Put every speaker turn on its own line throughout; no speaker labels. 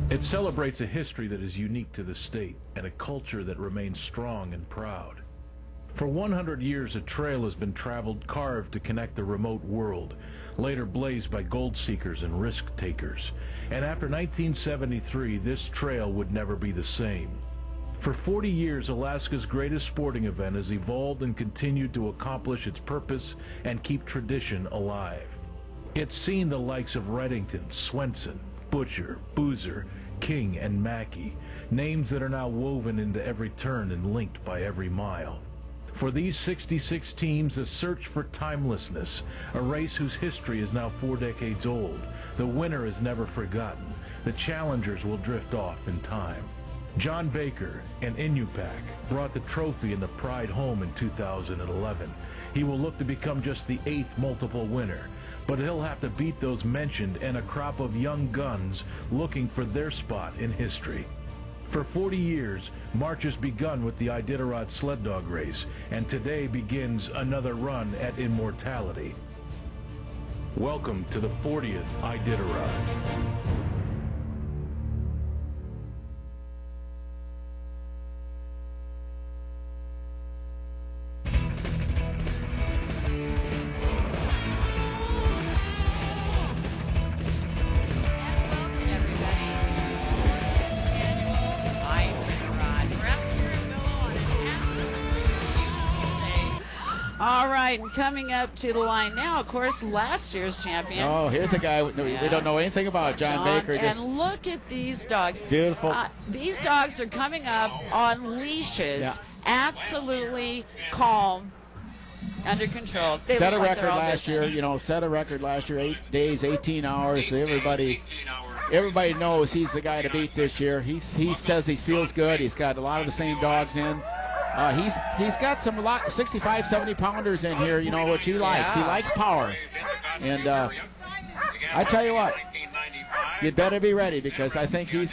It celebrates a history that is unique to the state and a culture that remains strong and proud. For 100 years, a trail has been traveled, carved to connect the remote world, later blazed by gold seekers and risk takers. And after 1973, this trail would never be the same. For 40 years, Alaska's greatest sporting event has evolved and continued to accomplish its purpose and keep tradition alive. It's seen the likes of Reddington, Swenson, Butcher, Boozer, King, and Mackey, names that are now woven into every turn and linked by every mile. For these 66 teams, a search for timelessness, a race whose history is now 4 decades old. The winner is never forgotten. The challengers will drift off in time. John Baker and Inupiaq brought the trophy and the pride home in 2011. He will look to become just the 8th multiple winner, but he'll have to beat those mentioned and a crop of young guns looking for their spot in history. For 40 years, March has begun with the Iditarod sled dog race, and today begins another run at immortality. Welcome to the 40th Iditarod.
And coming up to the line now, of course, last year's champion.
Oh, here's a guy we don't know anything about, John Baker.
And look at these dogs.
Beautiful.
These dogs are coming up on leashes, absolutely calm, under control. They
set a record last year, 8 days, 18 hours. So everybody knows he's the guy to beat this year. He says he feels good. He's got a lot of the same dogs in. He's got 65, 70 pounders in here, which he likes. He likes power. And I tell you what, you'd better be ready, because I think he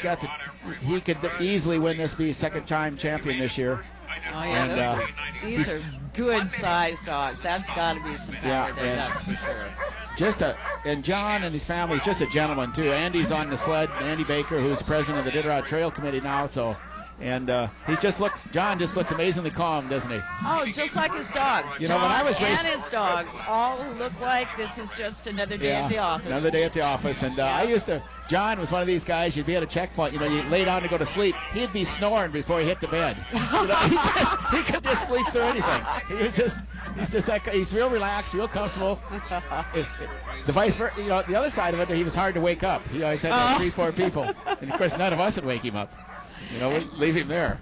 could easily win this, be second-time champion this year.
Oh, yeah, and, these are good-sized dogs. That's got to be some power there, that's for sure. And John and his family is just a gentleman, too. Andy's on the sled, Andy Baker, who's president of the Iditarod Trail Committee now, so... And John just looks amazingly calm, doesn't he? Oh, just like his dogs.
When I was racing,
and his dogs all look like this is just another day at the office.
Another day at the office. And John was one of these guys, you'd be at a checkpoint, you lay down to go to sleep. He'd be snoring before he hit the bed. He could just sleep through anything. He's real relaxed, real comfortable. The vice versa, the other side of it, he was hard to wake up. He always had 3, 4 people. And of course, none of us would wake him up. We leave him there.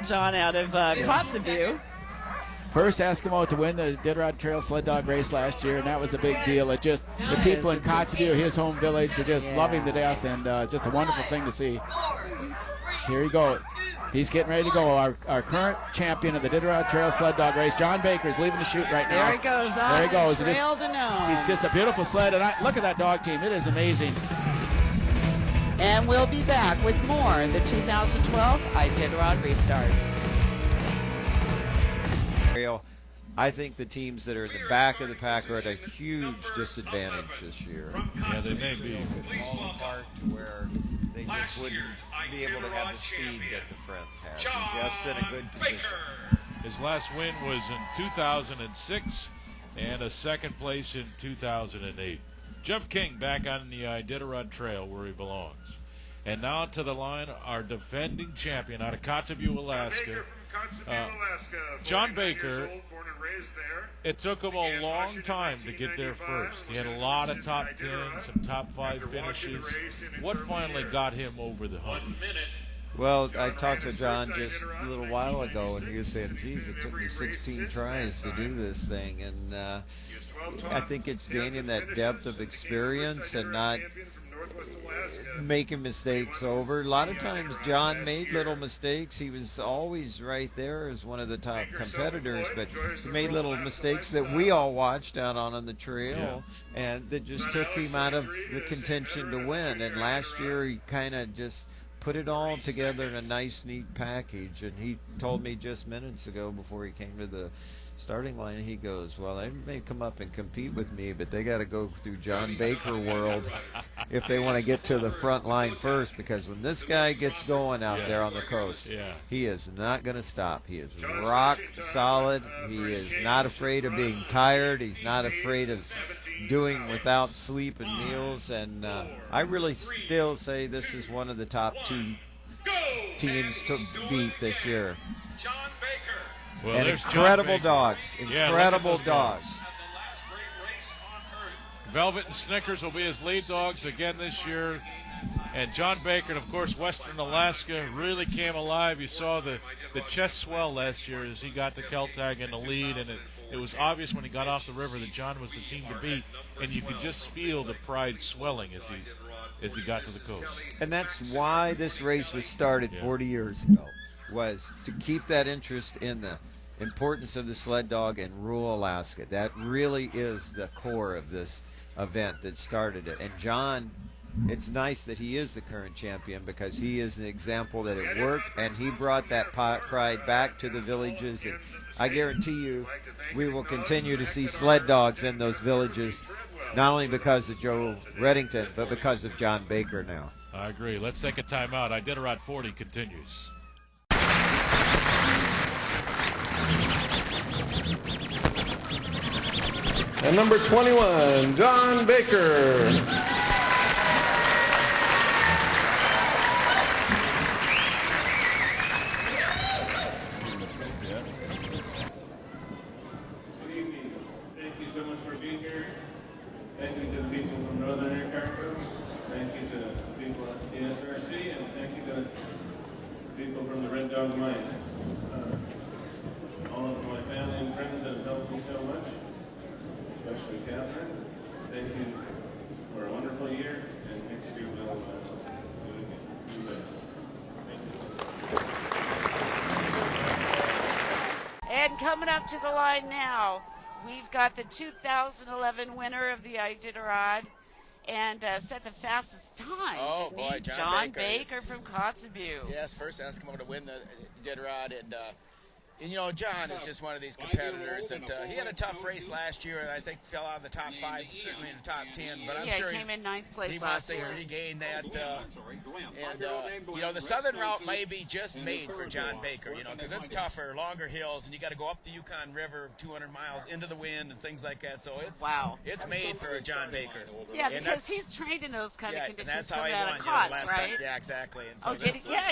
John out of Kotzebue.
First Eskimo to win the Iditarod Trail sled dog race last year, and that was a big deal. The people in Kotzebue, his home village, are just love him to death, and just a wonderful thing to see. Here he goes. He's getting ready to go. Our current champion of the Iditarod Trail sled dog race, John Baker, is leaving the chute right now.
There he goes.
There he goes.
Trail to Nome.
He's just a beautiful sled, and look at that dog team. It is amazing.
And we'll be back with more in the 2012 Iditarod Restart.
I think the teams that are in the back of the pack are at a huge disadvantage this year.
Yeah, they may be.
Fall apart to where they just wouldn't be able to have the speed that the front has. And Jeff's in a good position.
His last win was in 2006 and a second place in 2008. Jeff King back on the Iditarod Trail where he belongs. And now to the line, our defending champion out of Kotzebue, Alaska. John Baker. It took him a long time to get there first. He had a lot of top 10, some top 5 finishes. What finally got him over the hump?
Well, I talked to John just a little while ago, and he was saying, geez, it took me 16 tries to do this thing. And I think it's gaining that depth of experience and not making mistakes over. A lot of times John made little mistakes. He was always right there as one of the top competitors, but he made little mistakes that we all watched out on the trail, and that just took him out of the contention to win. And last year he kind of just put it all together in a nice, neat package. And he told me just minutes ago before he came to the starting line, he goes, well, they may come up and compete with me, but they got to go through John Baker world. if they want to get to the front line first, because when this guy gets going out there on the coast, he is not going to stop. He is rock solid. He is not afraid of being tired. He's not afraid of doing without sleep and meals. And I really still say this is one of the top 2 teams to beat this year.
Well,
and incredible dogs. Incredible dogs.
Velvet and Snickers will be his lead dogs again this year. And John Baker, and of course, Western Alaska really came alive. You saw the chest swell last year as he got the Keltag in the lead, and it was obvious when he got off the river that John was the team to beat, and you could just feel the pride swelling as he got to the coast.
And that's why this race was started 40 years ago, was to keep that interest in the importance of the sled dog in rural Alaska. That really is the core of this event that started it. And John, it's nice that he is the current champion, because he is an example that it worked, and he brought that pride back to the villages. And I guarantee you we will continue to see sled dogs in those villages, not only because of Joe Redington, but because of John Baker now.
I agree. Let's take a timeout. Iditarod 40 continues.
And number 21, John Baker.
Coming up to the line now, we've got the 2011 winner of the Iditarod and set the fastest time.
Oh, boy,
John Baker from Kotzebue.
Yes, first Eskimo to win the Iditarod, and you know, John is just one of these competitors that he had a tough race last year, and I think fell out of the top 5, certainly in the top 10. But I'm sure
he came in 9th place
last year. He must regain that. You know, the southern route may be just made for John Baker, you know, because it's tougher, longer hills, and you got to go up the Yukon River 200 miles into the wind and things like that. So it's made for John Baker.
Yeah, because he's trained in those kind of conditions.
And that's how
he
won,
Kotz, right?
Time. Yeah, exactly. And so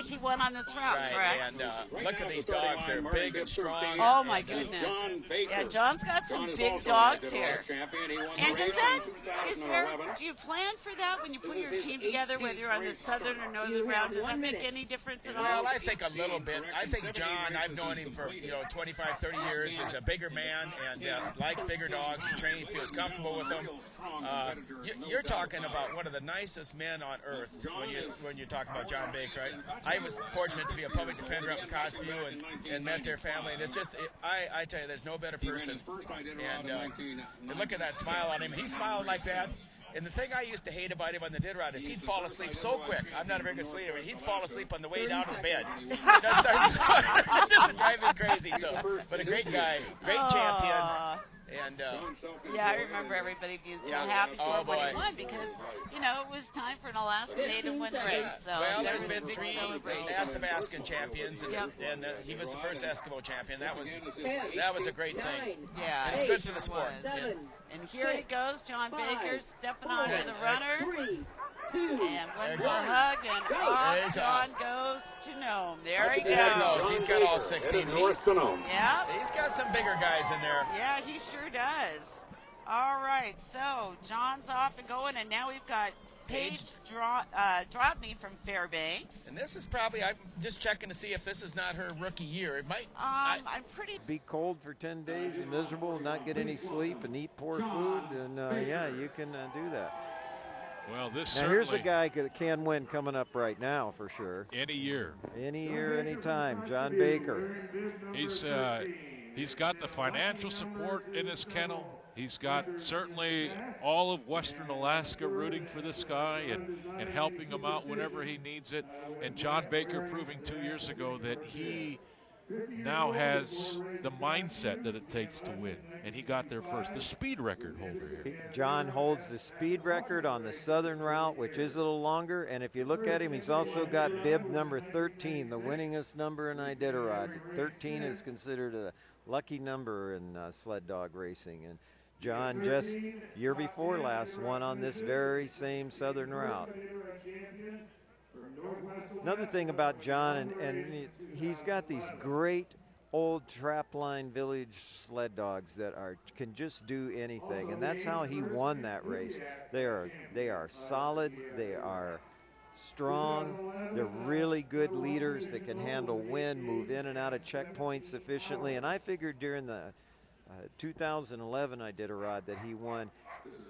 he won on this route,
right? And look at these dogs; they're big and strong.
Oh my goodness! Yeah, John's got some big dogs here. And do you plan for that when you put your team together, whether you're on the southern or northern route? Does that make any difference at all?
Well, I think a little bit. I think John, I've known him for 25, 30 years. He's a bigger man and likes bigger dogs. He trains, feels comfortable with them. You're talking about one of the nicest men on earth when you talk about John Baker. I was fortunate to be a public defender up in Kotzebue and met their family, and it's just I tell you, there's no better person. And look at that smile on him. He smiled like that. And the thing I used to hate about him on the Iditarod is he'd fall asleep so quick. I'm not a very good sleeper. He'd fall asleep on the way down to bed. It just drive me crazy. But a great guy, great champion. And
I remember everybody being so happy for him when he won, because it was time for an Alaska native win the race. So
well, there's been 3 Athabascan champions, and he was the first Eskimo champion. That was a great thing.
Yeah,
it's good for the sport.
And here he goes, John Baker stepping onto the runner. And one more hug, and off John goes to Nome. There he goes.
He's got all 16.
Yeah.
He's got some bigger guys in there.
Yeah, he sure does. All right, so John's off and going, and now we've got Paige Drobny from Fairbanks.
And this is probably, I'm just checking to see if this is not her rookie year. It might.
I'm pretty.
Be cold for 10 days and miserable and not get any sleep and eat poor food, and you can do that.
Well,
now here's a guy that can win coming up right now for sure.
Any year, any
time. John Baker.
He's got the financial support in his kennel. He's got certainly all of Western Alaska rooting for this guy and helping him out whenever he needs it. And John Baker proving 2 years ago that he now has the mindset that it takes to win, and he got there first. The speed record holder here.
John holds the speed record on the southern route, which is a little longer, and if you look at him, he's also got bib number 13, the winningest number in Iditarod. 13 is considered a lucky number in sled dog racing, and John just year before last won on this very same southern route. Another thing about John, and he's got these great old trapline village sled dogs that can just do anything, and that's how he won that race. They are solid, they are strong, they're really good leaders that can handle wind, move in and out of checkpoints efficiently, and I figured during the 2011 Iditarod that he won.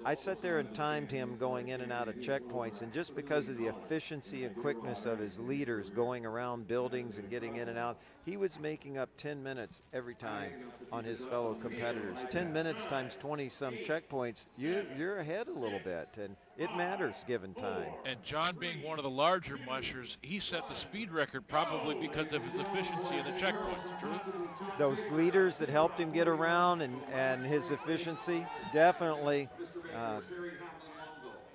I sat there and timed him going in and out of checkpoints, and just because of the efficiency and quickness of his leaders going around buildings and getting in and out, he was making up 10 minutes every time on his fellow competitors. 10 minutes times 20-some checkpoints, you're ahead a little bit, and it matters given time.
And John, being one of the larger mushers, he set the speed record probably because of his efficiency in the checkpoints. True?
Those leaders that helped him get around and his efficiency definitely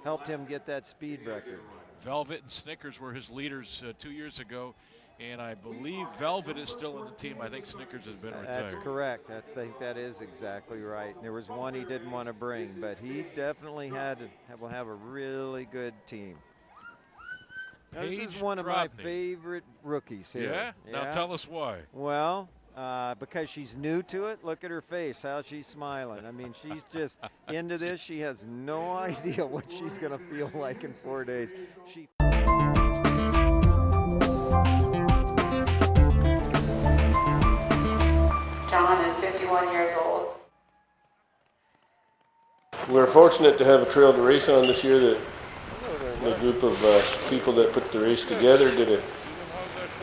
helped him get that speed record.
Velvet and Snickers were his leaders 2 years ago, and I believe Velvet is still in the team. I think Snickers has been retired.
That's correct. I think that is exactly right. There was one he didn't want to bring, but he definitely will have a really good team. Now, this is one of my favorite rookies here.
Yeah? Now tell us why.
Well, because she's new to it. Look at her face, how she's smiling. I mean, she's just into this. She has no idea what she's going to feel like in 4 days.
John is 51 years old.
We're fortunate to have a trail to race on this year. The group of people that put the race together did a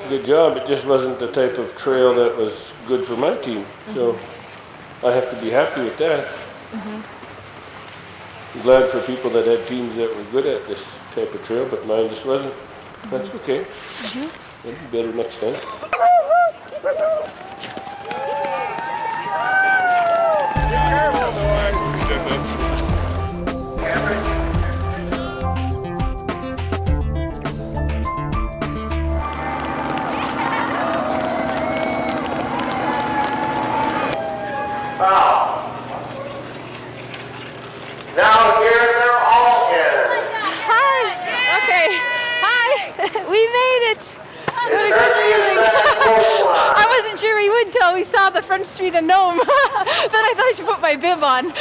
good job. It just wasn't the type of trail that was good for my team. So I have to be happy with that. I'm glad for people that had teams that were good at this type of trail, but mine just wasn't. That's okay. It'll be better next time.
Now here they're all in.
Hi. Okay. Hi. We made it. What a good feeling. I wasn't sure we would till we saw the front street of Nome. Then I thought I should put my bib on.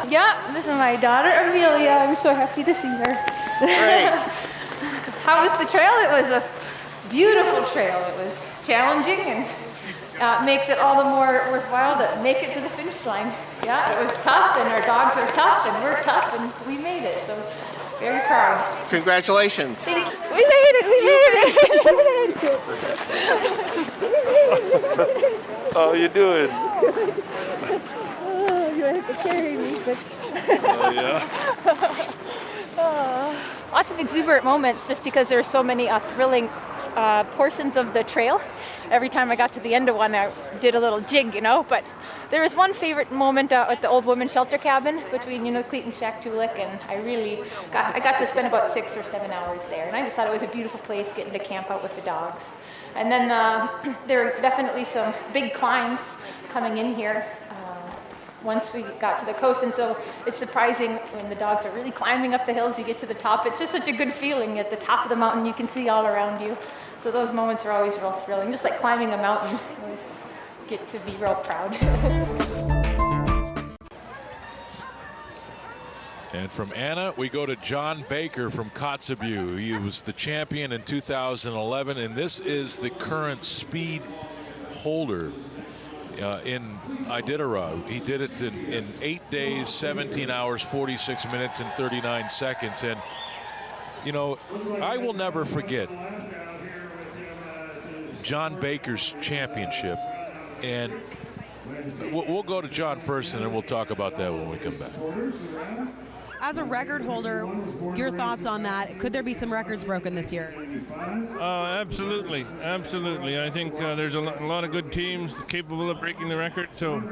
Yeah, this is my daughter Amelia. I'm so happy to see her.
Great.
How was the trail? It was a beautiful trail. It was challenging and makes it all the more worthwhile to make it to the finish line. Yeah, it was tough, and our dogs are tough, and we're tough, and we made it. So very proud.
Congratulations.
Thank you. We made it. We made it.
How you doing?
Oh, you have to carry me. But lots of exuberant moments, just because there are so many thrilling portions of the trail. Every time I got to the end of one, I did a little jig, you know. But there was one favorite moment at the old women's shelter cabin between, Cleet and Shaktoolik, and I got to spend about 6 or 7 hours there, and I just thought it was a beautiful place, getting to camp out with the dogs. And then there were definitely some big climbs coming in here once we got to the coast, and so it's surprising when the dogs are really climbing up the hills, you get to the top. It's just such a good feeling. At the top of the mountain, you can see all around you. So those moments are always real thrilling, just like climbing a mountain. You always get to be real proud.
And from Anna, we go to John Baker from Kotzebue. He was the champion in 2011, and this is the current speed holder in Iditarod. He did it in 8 days, 17 hours, 46 minutes, and 39 seconds. And, I will never forget John Baker's championship. And we'll go to John first, and then we'll talk about that when we come back.
as a record holder, your thoughts on that? Could there be some records broken this year?
Absolutely. I think there's a lot of good teams capable of breaking the record, so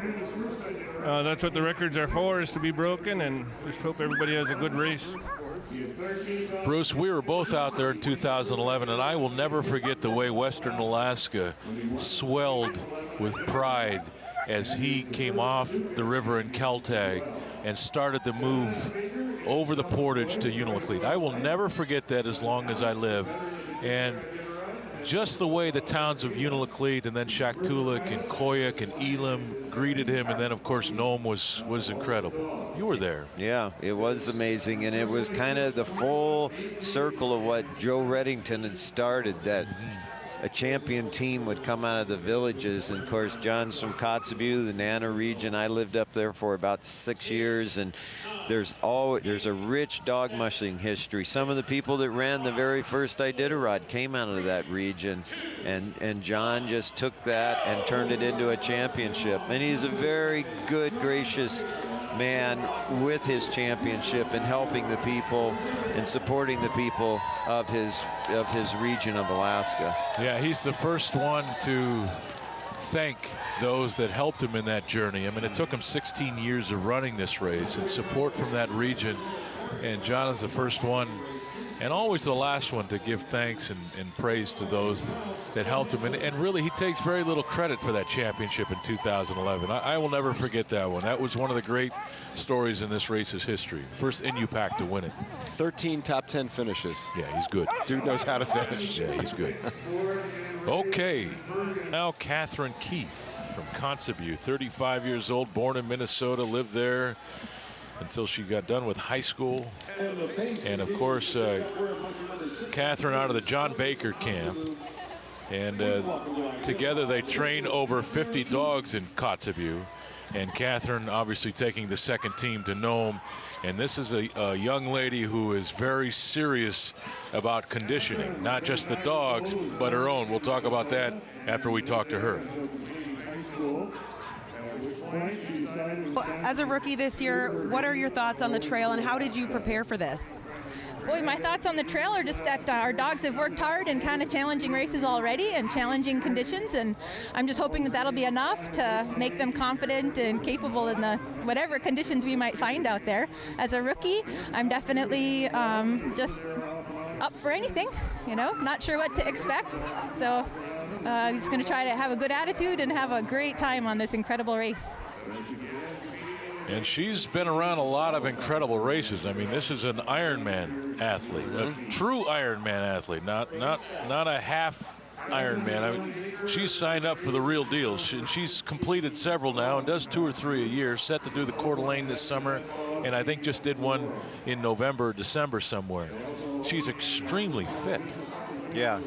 that's what the records are for, is to be broken, and just hope everybody has a good race.
Bruce, we were both out there in 2011, and I will never forget the way Western Alaska swelled with pride as he came off the river in Kaltag and started the move over the portage to Unalakleet. I will never forget that as long as I live. And just the way the towns of Unalakleet and then Shaktoolik and Koyuk and Elam greeted him, and then of course Nome was incredible. You were there.
Yeah, it was amazing, and it was kind of the full circle of what Joe Reddington had started, that a champion team would come out of the villages. And of course, John's from Kotzebue, the Nana region. I lived up there for about 6 years, and there's a rich dog mushing history. Some of the people that ran the very first Iditarod came out of that region, and John just took that and turned it into a championship. And he's a very good, gracious man with his championship and helping the people and supporting the people of his region of Alaska.
Yeah, he's the first one to thank those that helped him in that journey. I mean, it took him 16 years of running this race and support from that region, and John is the first one and always the last one to give thanks and praise to those that helped him. And really, he takes very little credit for that championship in 2011. I will never forget that one. That was one of the great stories in this race's history. First INUPAC to win it.
13 top 10 finishes.
Yeah, he's good.
Dude knows how to finish.
Yeah, he's good. Okay, now Catherine Keith from Kotzebue, 35 years old, born in Minnesota, lived there until she got done with high school. And of course, Catherine out of the John Baker camp. And together they train over 50 dogs in Kotzebue. And Catherine obviously taking the second team to Nome. And this is a young lady who is very serious about conditioning, not just the dogs, but her own. We'll talk about that after we talk to her.
As a rookie this year, what are your thoughts on the trail, and how did you prepare for this?
Boy, my thoughts on the trail are just that our dogs have worked hard in kind of challenging races already and challenging conditions, and I'm just hoping that that'll be enough to make them confident and capable in the whatever conditions we might find out there. As a rookie, I'm definitely just up for anything, you know, not sure what to expect. So I'm just going to try to have a good attitude and have a great time on this incredible race.
And she's been around a lot of incredible races. I mean, this is an Ironman athlete, a true Ironman athlete, not a half Ironman. I mean, she's signed up for the real deal. She's completed several now and does 2 or 3 a year. Set to do the Coeur d'Alene this summer, and I think just did one in November or December somewhere. She's extremely fit.
Yeah,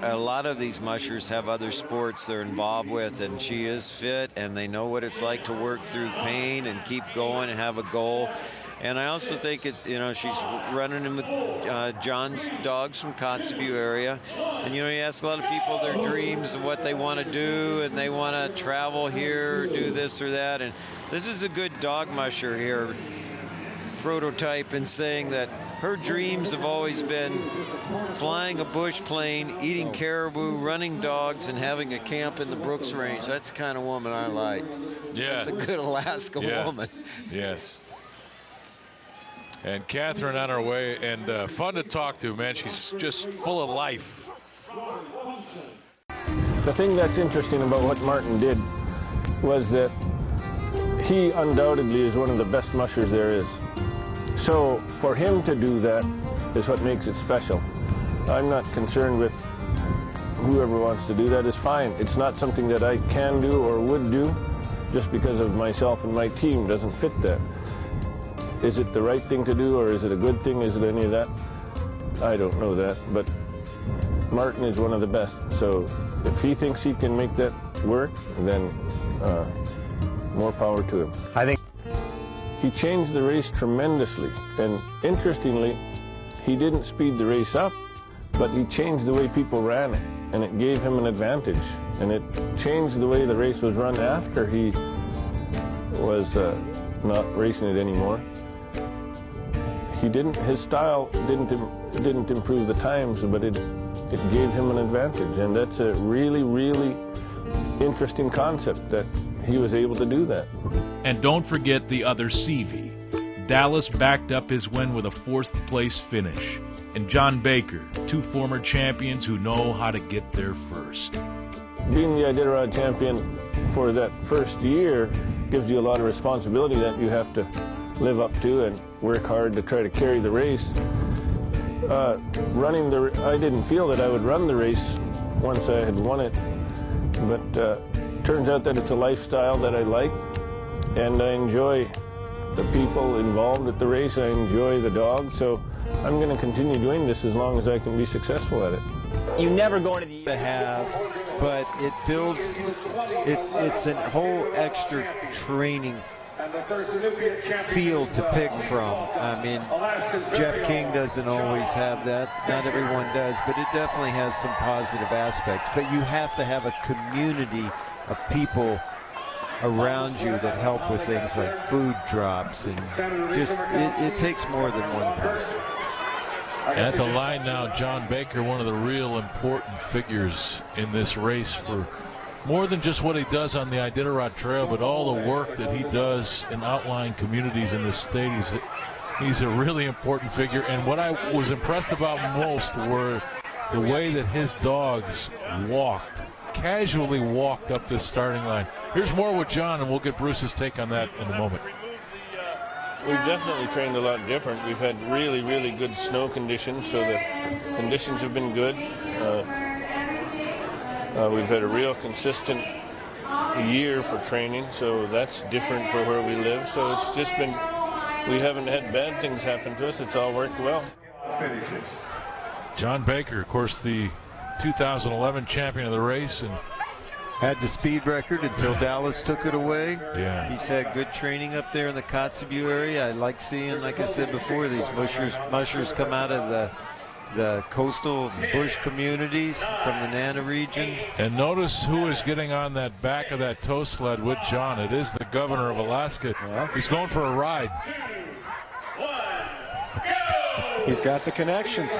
a lot of these mushers have other sports they're involved with, and she is fit, and they know what it's like to work through pain and keep going and have a goal. And I also think she's running in with John's dogs from Kotzebue area. And, you ask a lot of people their dreams and what they want to do, and they want to travel here, do this or that. And this is a good dog musher here, prototype, in saying that her dreams have always been flying a bush plane, eating caribou, running dogs, and having a camp in the Brooks Range. That's the kind of woman I like.
Yeah.
That's a good Alaska woman.
Yes. And Catherine on her way, and fun to talk to, man. She's just full of life.
The thing that's interesting about what Martin did was that he undoubtedly is one of the best mushers there is. So for him to do that is what makes it special. I'm not concerned with whoever wants to do that is fine. It's not something that I can do or would do just because of myself and my team doesn't fit that. Is it the right thing to do, or is it a good thing? Is it any of that? I don't know that, but Martin is one of the best. So if he thinks he can make that work, then more power to him. I think he changed the race tremendously, and interestingly, he didn't speed the race up, but he changed the way people ran it, and it gave him an advantage. And it changed the way the race was run after he was not racing it anymore. his style didn't improve the times, but it gave him an advantage, and that's a really, really interesting concept that he was able to do that.
And don't forget the other CV. Dallas backed up his win with a 4th place finish. And John Baker, 2 former champions who know how to get there first.
Being the Iditarod champion for that first year gives you a lot of responsibility that you have to live up to and work hard to try to carry the race. I didn't feel that I would run the race once I had won it, but turns out that it's a lifestyle that I like, and I enjoy the people involved at the race. I enjoy the dog, so I'm going to continue doing this as long as I can be successful at it.
You never go into the but it builds. It's a whole extra training field to pick from. I mean, Jeff King doesn't always have that. Not everyone does, but it definitely has some positive aspects. But you have to have a community of people around you that help with things like food drops, and just it takes more than one person.
At the line now, John Baker, one of the real important figures in this race for more than just what he does on the Iditarod Trail, but all the work that he does in outlying communities in the state. He's a really important figure, and what I was impressed about most were the way that his dogs casually walked up this starting line. Here's more with John, and we'll get Bruce's take on that in a moment.
We've definitely trained a lot different. We've had really, really good snow conditions, so the conditions have been good. We've had a real consistent year for training, so that's different for where we live. So it's just been, we haven't had bad things happen to us. It's all worked well.
John Baker, of course, the 2011 champion of the race, and
had the speed record until Dallas took it away.
Yeah.
He's had good training up there in the Kotzebue area. I like seeing, like I said before, these mushers come out of the coastal bush communities from the Nana region.
And notice who is getting on that back of that tow sled with John. It is the governor of Alaska. He's going for a ride.
He's got the connections.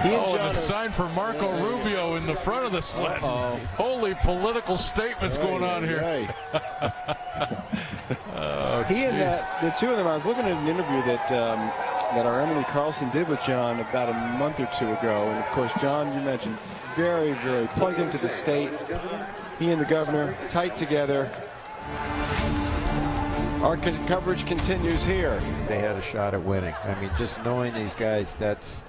And a sign for Marco Rubio in the front of the sled. Holy political statements going on here.
Right. He and the two of them, I was looking at an interview that our Emily Carlson did with John about a month or two ago. And, of course, John, you mentioned, very, very plugged into the state. He and the governor tight together. Our coverage continues here.
They had a shot at winning. I mean, just knowing these guys, that's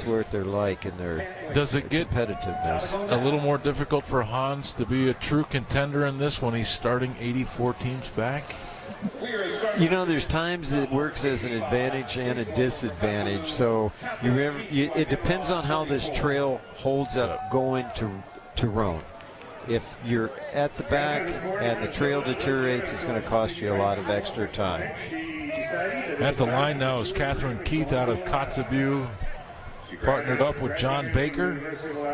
what they're like, and their
does it get
competitiveness
a little more difficult for Hans to be a true contender in this when he's starting 84 teams back?
You know, there's times it works as an advantage and a disadvantage. So it depends on how this trail holds up going to Roan. If you're at the back and the trail deteriorates, it's going to cost you a lot of extra time.
At the line now is Catherine Keith out of Kotzebue, partnered up with John Baker.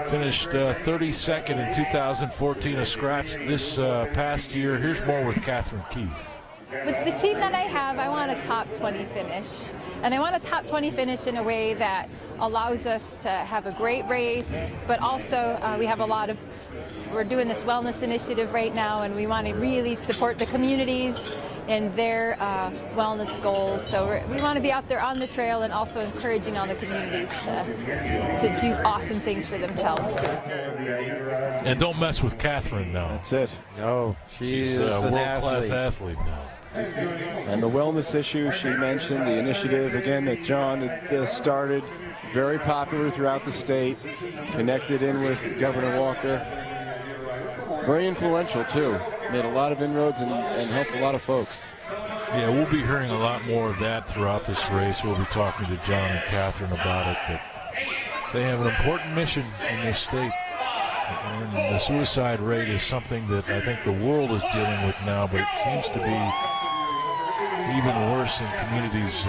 Finished 32nd in 2014, a scratch this past year. Here's more with Catherine Keith.
With the team that I have, I want a top 20 finish. And I want a top 20 finish in a way that allows us to have a great race, but also we're doing this wellness initiative right now, and we want to really support the communities and their wellness goals. So we want to be out there on the trail and also encouraging all the communities to do awesome things for themselves too.
And don't mess with Catherine now.
That's it.
No, she's
a world-class athlete now.
And the wellness issue she mentioned, the initiative again that John had started, very popular throughout the state, connected in with Governor Walker. Very influential too. Made a lot of inroads and helped a lot of folks.
Yeah, we'll be hearing a lot more of that throughout this race. We'll be talking to John and Catherine about it, but they have an important mission in this state. And the suicide rate is something that I think the world is dealing with now, but it seems to be even worse in communities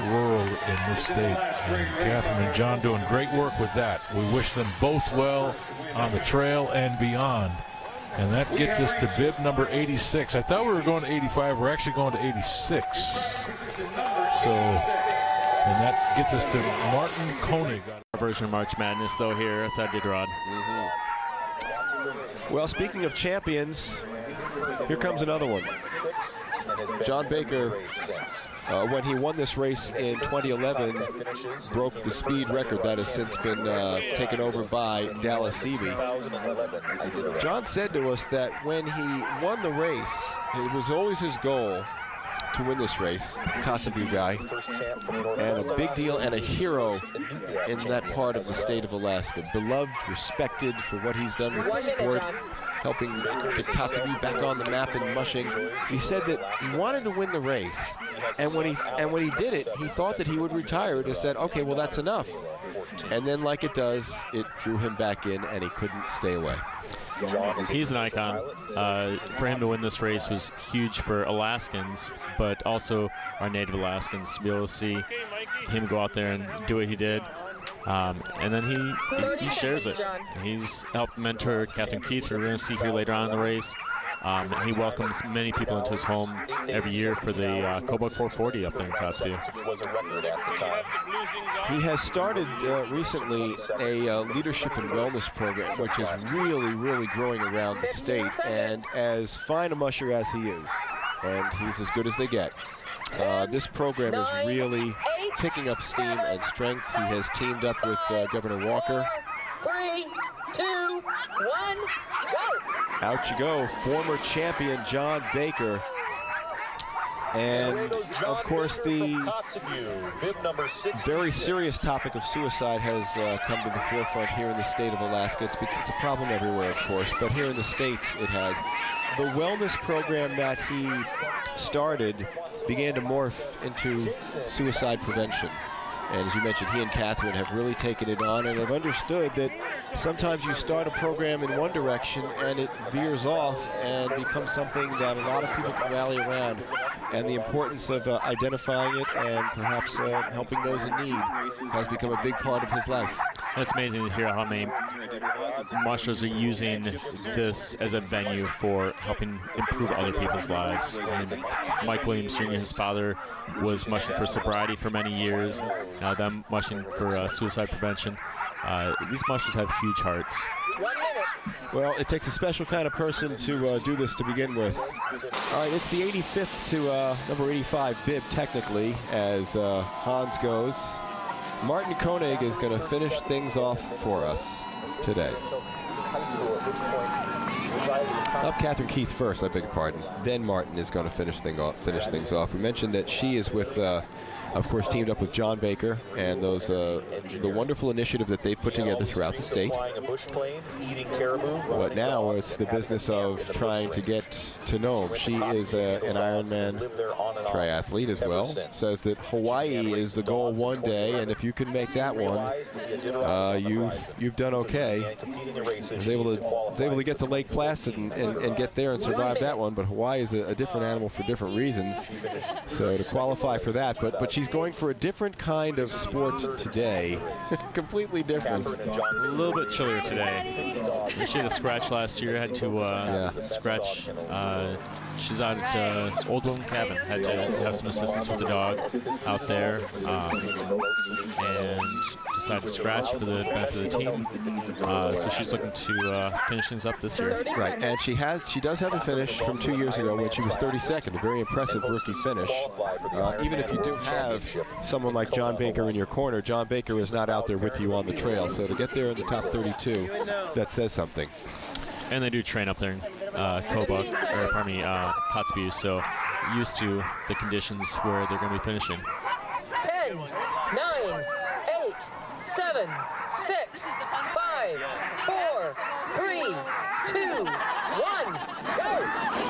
rural in this state. And Catherine and John doing great work with that. We wish them both well on the trail and beyond. And that gets us to bib number 86. I thought we were going to 85. We're actually going to 86. So, and that gets us to Martin Koenig.
Version of March Madness, though, here at Iditarod.
Well, speaking of champions, here comes another one. John Baker, when he won this race in 2011, broke the speed record that has since been taken over by Dallas Seavey. John said to us that when he won the race, it was always his goal to win this race, Kotzebue guy, and a big deal and a hero in that part of the state of Alaska. Beloved, respected for what he's done with the sport, helping get Kotzebue back on the map in mushing. He said that he wanted to win the race, and when he did it, he thought that he would retire and said, okay, well, that's enough. And then, like it does, it drew him back in, and he couldn't stay away.
He's an icon. For him to win this race was huge for Alaskans, but also our native Alaskans to be able to see him go out there and do what he did. And then he shares it. He's helped mentor Catherine Keith, who we're going to see here later on in the race. He welcomes many people into his home every year for the Kobuk 440 up there in Kotzebue.
He has started recently a leadership and wellness program, which is really, really growing around the state. And as fine a musher as he is, and he's as good as they get, this program is really picking up steam and strength. He has teamed up with Governor Walker.
3, 2, 1, go!
Out you go, former champion John Baker. And, of course, the very serious topic of suicide has come to the forefront here in the state of Alaska. It's a problem everywhere, of course, but here in the state it has. The wellness program that he started began to morph into suicide prevention. And as you mentioned, he and Catherine have really taken it on and have understood that sometimes you start a program in one direction and it veers off and becomes something that a lot of people can rally around. And the importance of identifying it and perhaps helping those in need has become a big part of his life.
It's amazing to hear how many mushers are using this as a venue for helping improve other people's lives. And Mike Williams Jr., his father, was mushing for sobriety for many years, now them mushing for suicide prevention. These mushers have huge hearts.
Well, it takes a special kind of person to do this to begin with. All right, it's the 85th to number 85 bib, technically, as Hans goes. Martin Koenig is going to finish things off for us today. Up Catherine Keith first, I beg your pardon. Then Martin is going to finish things off. We mentioned that she is with, of course, teamed up with John Baker and those the wonderful initiative that they've put together throughout the state. But now it's the business of trying to get to Nome. She is an Ironman triathlete as well. Says that Hawaii is the goal one day, and if you can make that one, you've done okay. Was able to get to Lake Placid and get there and survive that one, but Hawaii is a different animal for different reasons. So to qualify for that, but she's going for a different kind of sport today. Completely different.
A little bit chillier today. She had a scratch last year, had to scratch. She's out at Old Woman Cabin, had to have some assistance with the dog out there, and decided to scratch for the benefit of the team. So she's looking to finish things up this year.
Right, and she does have a finish from 2 years ago when she was 32nd, a very impressive rookie finish. Even if you do have someone like John Baker in your corner, John Baker is not out there with you on the trail. So to get there in the top 32, that says something.
And they do train up there in Kobuk, or pardon me, Kotzebue, so used to the conditions where they're going to be finishing.
10, 9, 8, 7, 6, 5, 4, 3, 2, 1, go!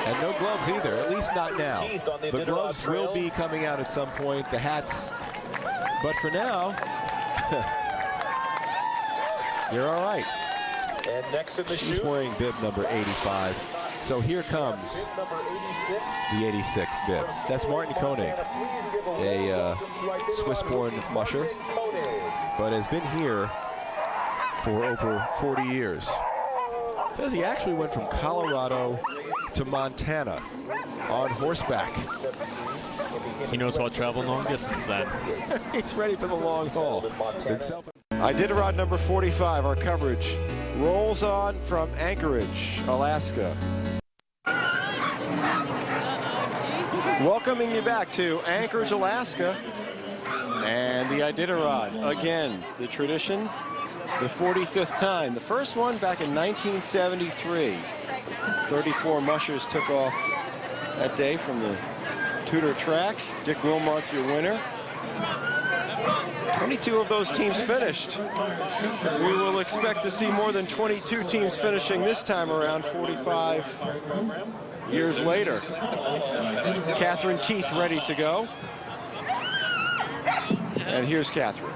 And no gloves either, at least not now. The gloves will be coming out at some point, the hats, but for now, you're all right.
And next in the
She's wearing bib number 85. So here comes the 86th bib. That's Martin Koenig, a Swiss-born musher, but has been here for over 40 years. Says he actually went from Colorado to Montana on horseback.
He knows how to travel long distance then.
He's ready for the long haul. Iditarod number 45, our coverage rolls on from Anchorage, Alaska. Welcoming you back to Anchorage, Alaska, and the Iditarod. Again, the tradition, the 45th time. The first one back in 1973. 34 mushers took off that day from the Tudor track. Dick Wilmont's your winner. 22 of those teams finished. We will expect to see more than 22 teams finishing this time around, 45 years later. Catherine Keith ready to go. And here's Catherine.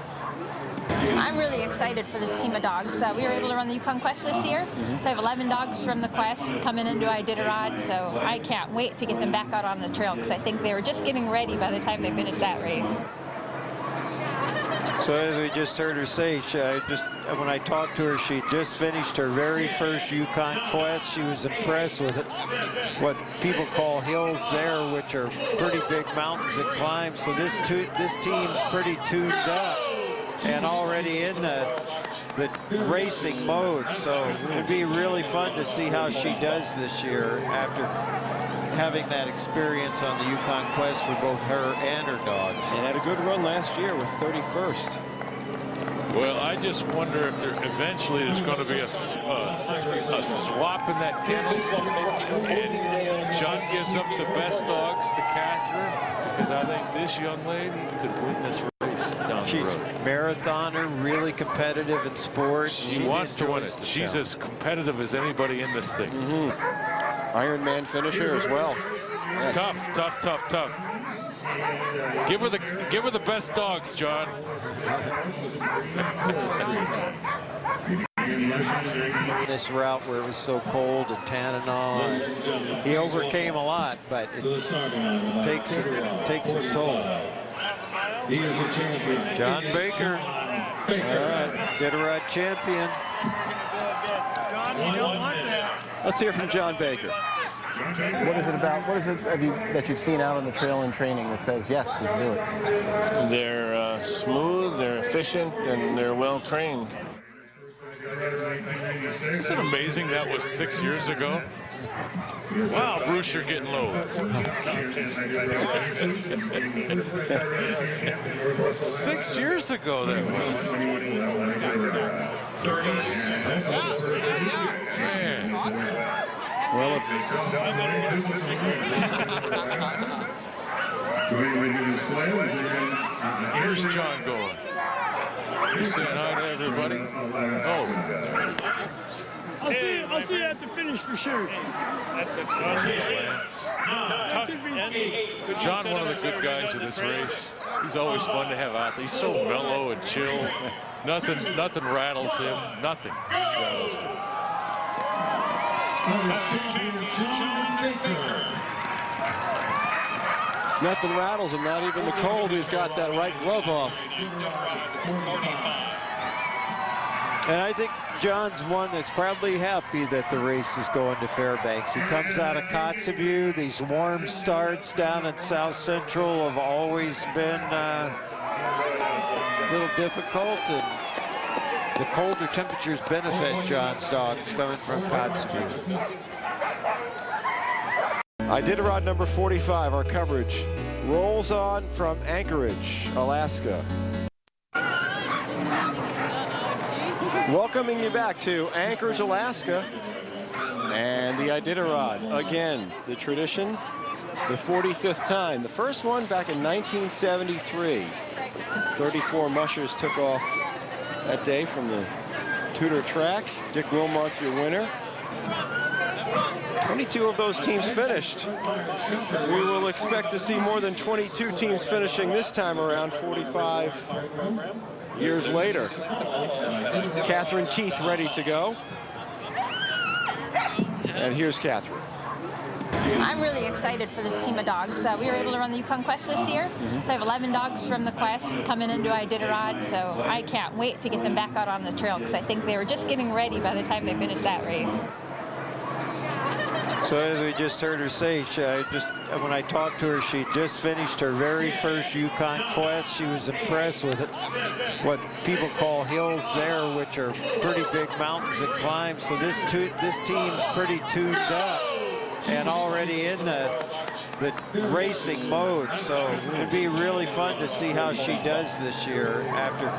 I'm really excited for this team of dogs. We were able to run the Yukon Quest this year. So I have 11 dogs from the Quest coming into Iditarod, so I can't wait to get them back out on the trail because I think they were just getting ready by the time they finished that race.
So as we just heard her say, when I talked to her, she just finished her very first Yukon Quest. She was impressed with it, what people call hills there, which are pretty big mountains and climbs. So this team's pretty tuned up and already in the racing mode. So it'd be really fun to see how she does this year after having that experience on the Yukon Quest for both her and her dogs.
And had a good run last year with 31st.
Well, I just wonder if eventually there's going to be a swap in that kennel, and John gives up the best dogs to Catherine, because I think this young lady could win this race down the road.
She's a marathoner, really competitive in sports.
She wants to win it. She's as competitive as anybody in this thing.
Ironman finisher as well. Yes.
Tough. Give her the best dogs, John.
This route where it was so cold in Tanana, he overcame a lot, but it takes its toll. John Baker, all right, Iditarod champion.
Let's hear from John Baker.
What is it about? What is it that you've seen out on the trail in training that says, yes, we can do it?
They're smooth, they're efficient, and they're well trained.
Isn't it amazing that was 6 years ago? Wow, Bruce, you're getting low. 6 years ago that was. Man.
Well,
here's John going. He's saying hi to everybody. Oh.
I'll see you at the finish for sure.
That's the John, one of the good guys of this race. He's always fun to have out there. He's so mellow and chill. Nothing rattles him. Nothing rattles him.
Nothing rattles him, not even the cold. He's got that right glove off.
And I think John's one that's probably happy that the race is going to Fairbanks. He comes out of Kotzebue. These warm starts down in South Central have always been a little difficult, and the colder temperatures benefit John's dogs coming from Kotzebue.
Iditarod number 45, our coverage rolls on from Anchorage, Alaska. Welcoming you back to Anchorage, Alaska, and the Iditarod. Again, the tradition, the 45th time. The first one back in 1973. 34 mushers took off that day from the Tudor track. Dick Wilmont's your winner. 22 of those teams finished. We will expect to see more than 22 teams finishing this time around, 45 years later. Catherine Keith ready to go. And here's Catherine.
I'm really excited for this team of dogs. We were able to run the Yukon Quest this year. So I have 11 dogs from the Quest coming into Iditarod, so I can't wait to get them back out on the trail because I think they were just getting ready by the time they finished that race.
So as we just heard her say, when I talked to her, she just finished her very first Yukon Quest. She was impressed with what people call hills there, which are pretty big mountains and climbs. So this team's pretty tuned up and already in the racing mode. So it'd be really fun to see how she does this year after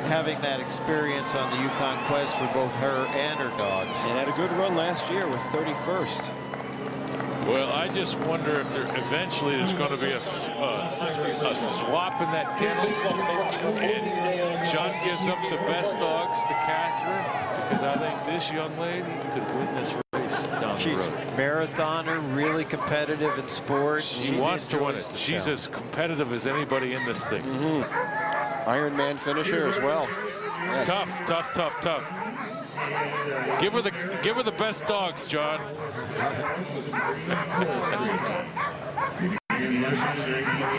having that experience on the Yukon Quest for both her and her dogs.
And had a good run last year with 31st.
Well, I just wonder if eventually there's going to be a swap in that kennel, and John gives up the best dogs to Catherine, because I think this young lady could win this race down the road.
She's a marathoner, really competitive in sports.
She wants to win it. She's as competitive as anybody in this thing.
Ironman finisher as well. Yes.
Tough. Give her the best dogs, John.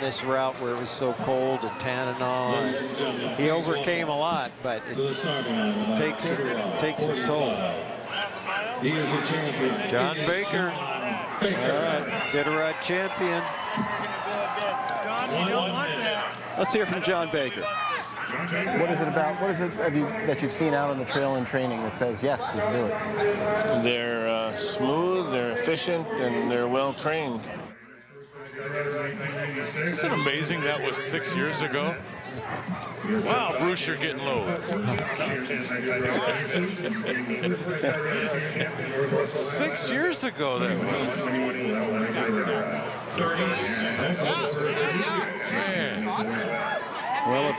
This route where it was so cold at Tanana, he overcame a lot, but it takes its toll. John Baker, Iditarod champion.
Let's hear from John Baker. What is it about? What is it that you've seen out on the trail in training that says, yes, we can do it?
They're smooth, they're efficient, and they're well trained.
Isn't it amazing that was 6 years ago? Wow, Bruce, you're getting low. 6 years ago that was. Man.
Well,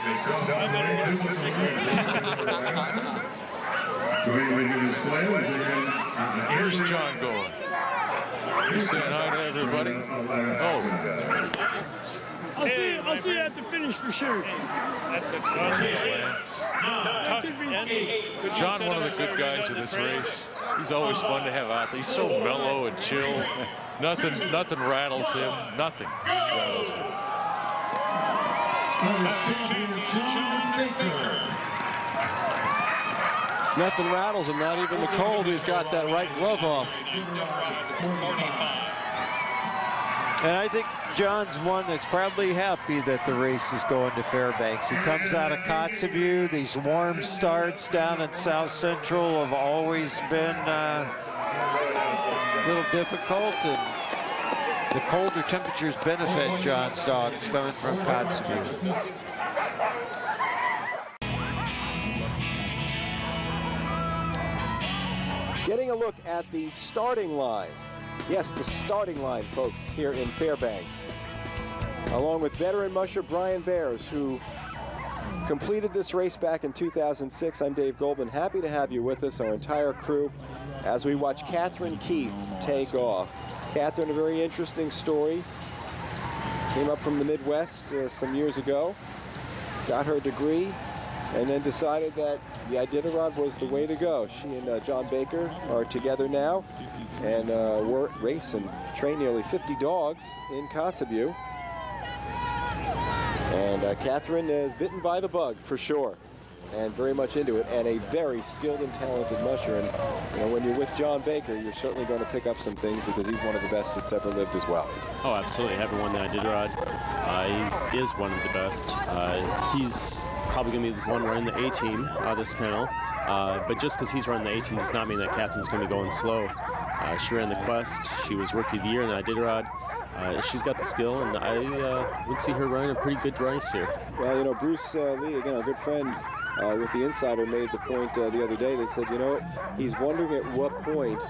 here's John going. He's saying hi to everybody. Oh.
I'll see you at the finish for sure.
That's the John, one of the good guys of this race. He's always fun to have out there. He's so mellow and chill. Nothing rattles him. Nothing rattles him.
Nothing rattles him, not even the cold. He's got that right glove off.
And I think John's one that's probably happy that the race is going to Fairbanks. He comes out of Kotzebue. These warm starts down in South Central have always been a little difficult, and the colder temperatures benefit John's dogs coming from Kotzebue.
Getting a look at the starting line. Yes, the starting line, folks, here in Fairbanks. Along with veteran musher Brian Bears, who completed this race back in 2006. I'm Dave Goldman. Happy to have you with us, our entire crew, as we watch Catherine Keith take off. Catherine, a very interesting story. Came up from the Midwest some years ago, got her degree, and then decided that the Iditarod was the way to go. She and John Baker are together now and race and train nearly 50 dogs in Kotzebue. And Catherine is bitten by the bug for sure, and very much into it, and a very skilled and talented musher. And you know, when you're with John Baker, you're certainly going to pick up some things because he's one of the best that's ever lived as well.
Oh, absolutely. Having won the Iditarod, he is one of the best. He's probably going to be the one running the A-team out of this kennel. But just because he's running the A-team does not mean that Catherine's going to be going slow. She ran the Quest. She was Rookie of the Year in the Iditarod. She's got the skill, and I would see her running a pretty good race here.
Well, you know, Bruce Lee, again, our good friend with the Insider, made the point the other day that said, you know what, he's wondering at what point,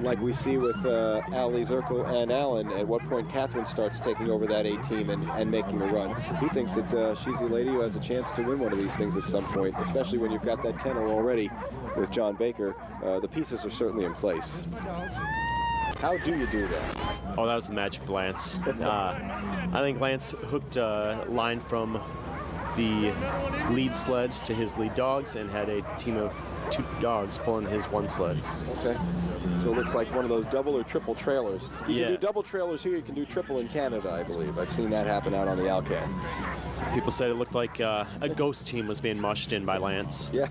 like we see with Ali Zirkle and Allen, at what point Catherine starts taking over that A-team and making a run. He thinks that she's the lady who has a chance to win one of these things at some point, especially when you've got that kennel already with John Baker. The pieces are certainly in place. How do you do that?
Oh, that was the magic of Lance. I think Lance hooked a line from the lead sled to his lead dogs and had a team of 2 dogs pulling his one sled.
Okay. So it looks like one of those double or triple trailers. You can do double trailers here, you can do triple in Canada, I believe. I've seen that happen out on the Alcan.
People said it looked like a ghost team was being mushed in by Lance.
Yeah.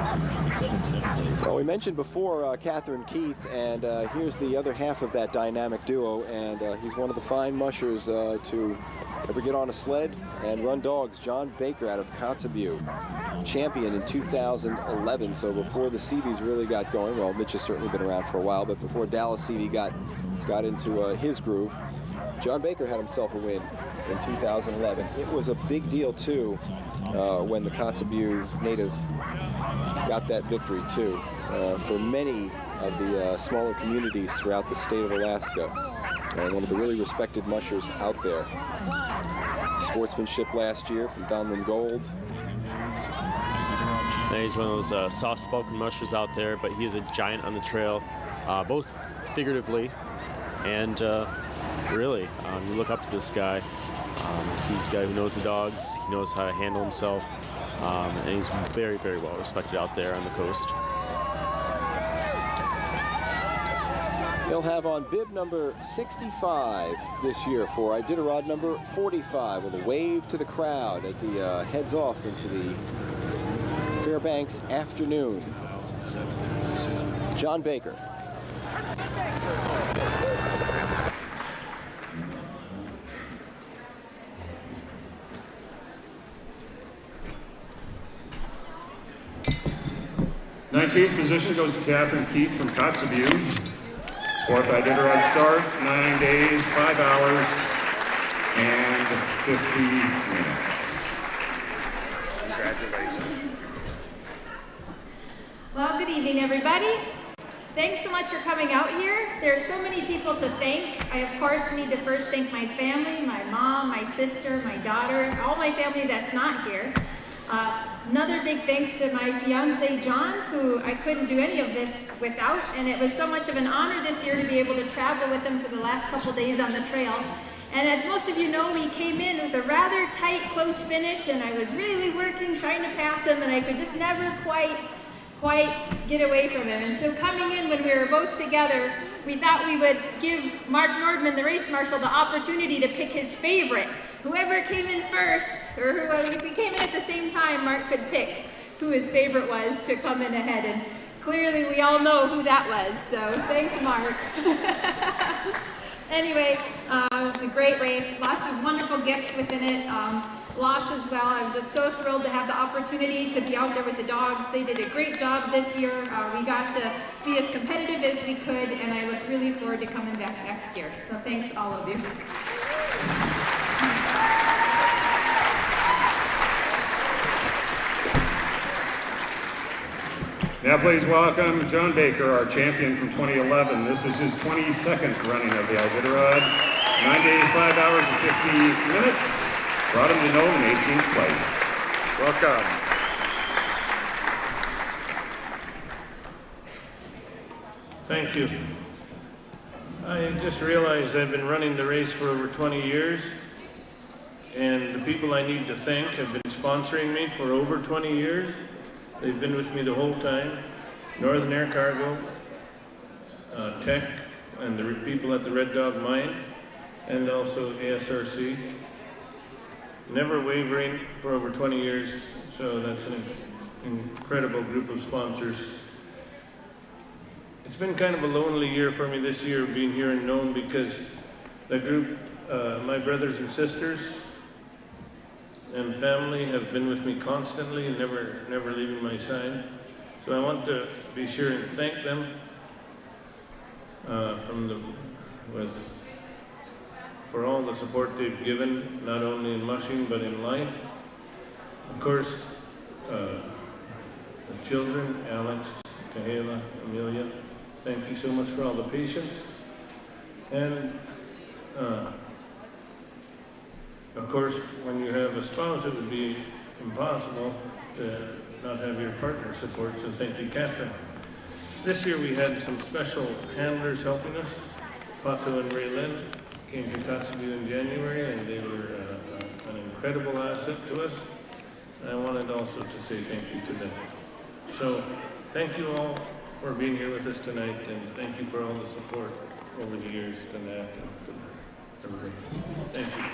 Well, we mentioned before Catherine Keith, and here's the other half of that dynamic duo, and he's one of the fine mushers to ever get on a sled and run dogs. John Baker out of Kotzebue, champion in 2011, so before the Seavies really got going. Well, Mitch has certainly been around for a while, but before Dallas Seavey got into his groove, John Baker had himself a win in 2011. It was a big deal, too, when the Kotzebue native got that victory, too. For many of the smaller communities throughout the state of Alaska, one of the really respected mushers out there. Sportsmanship last year from Donlin Gold.
He's one of those soft-spoken mushers out there, but he is a giant on the trail, both figuratively and really. You look up to this guy. He's a guy who knows the dogs, he knows how to handle himself, and he's very, very well respected out there on the coast.
They'll have on bib number 65 this year for Iditarod number 45 with a wave to the crowd as he heads off into the Fairbanks afternoon. John Baker.
'19th position goes to Catherine Keith from Kotzebue. 4th Iditarod start, 9 days, 5 hours, and 50 minutes. Congratulations.
Well, good evening, everybody. Thanks so much for coming out here. There are so many people to thank. I, of course, need to first thank my family, my mom, my sister, my daughter, all my family that's not here. Another big thanks to my fiance, John, who I couldn't do any of this without, and it was so much of an honor this year to be able to travel with him for the last couple days on the trail. And as most of you know, we came in with a rather tight, close finish, and I was really working, trying to pass him, and I could just never quite get away from him. And so coming in when we were both together, we thought we would give Mark Nordman, the race marshal, the opportunity to pick his favorite. Whoever came in first, or if we came in at the same time, Mark could pick who his favorite was to come in ahead. And clearly we all know who that was, so thanks, Mark. Anyway, it was a great race, lots of wonderful gifts within it. Loss as well. I was just so thrilled to have the opportunity to be out there with the dogs. They did a great job this year. We got to be as competitive as we could, and I look really forward to coming back next year. So thanks, all of you.
Now please welcome John Baker, our champion from 2011. This is his 22nd running of the Iditarod. 9 days, 5 hours, and 50 minutes. Brought him to Nome in 18th place. Welcome.
Thank you. I just realized I've been running the race for over 20 years, and the people I need to thank have been sponsoring me for over 20 years. They've been with me the whole time. Northern Air Cargo, Tech, and the people at the Red Dog Mine, and also ASRC. Never wavering for over 20 years, so that's an incredible group of sponsors. It's been kind of a lonely year for me this year, being here in Nome, because the group, my brothers and sisters and family, have been with me constantly and never leaving my side. So I want to be sure and thank them for all the support they've given, not only in mushing, but in life. Of course, the children, Alex, Kahela, Amelia, thank you so much for all the patience. And of course, when you have a spouse, it would be impossible to not have your partner support, so thank you, Catherine. This year we had some special handlers helping us. Pato and Ray Lynn came to Kotzebue in January, and they were an incredible asset to us. And I wanted also to say thank you to them. So thank you all for being here with us tonight, and thank you for all the support over the years to Nat and to everybody. Thank you.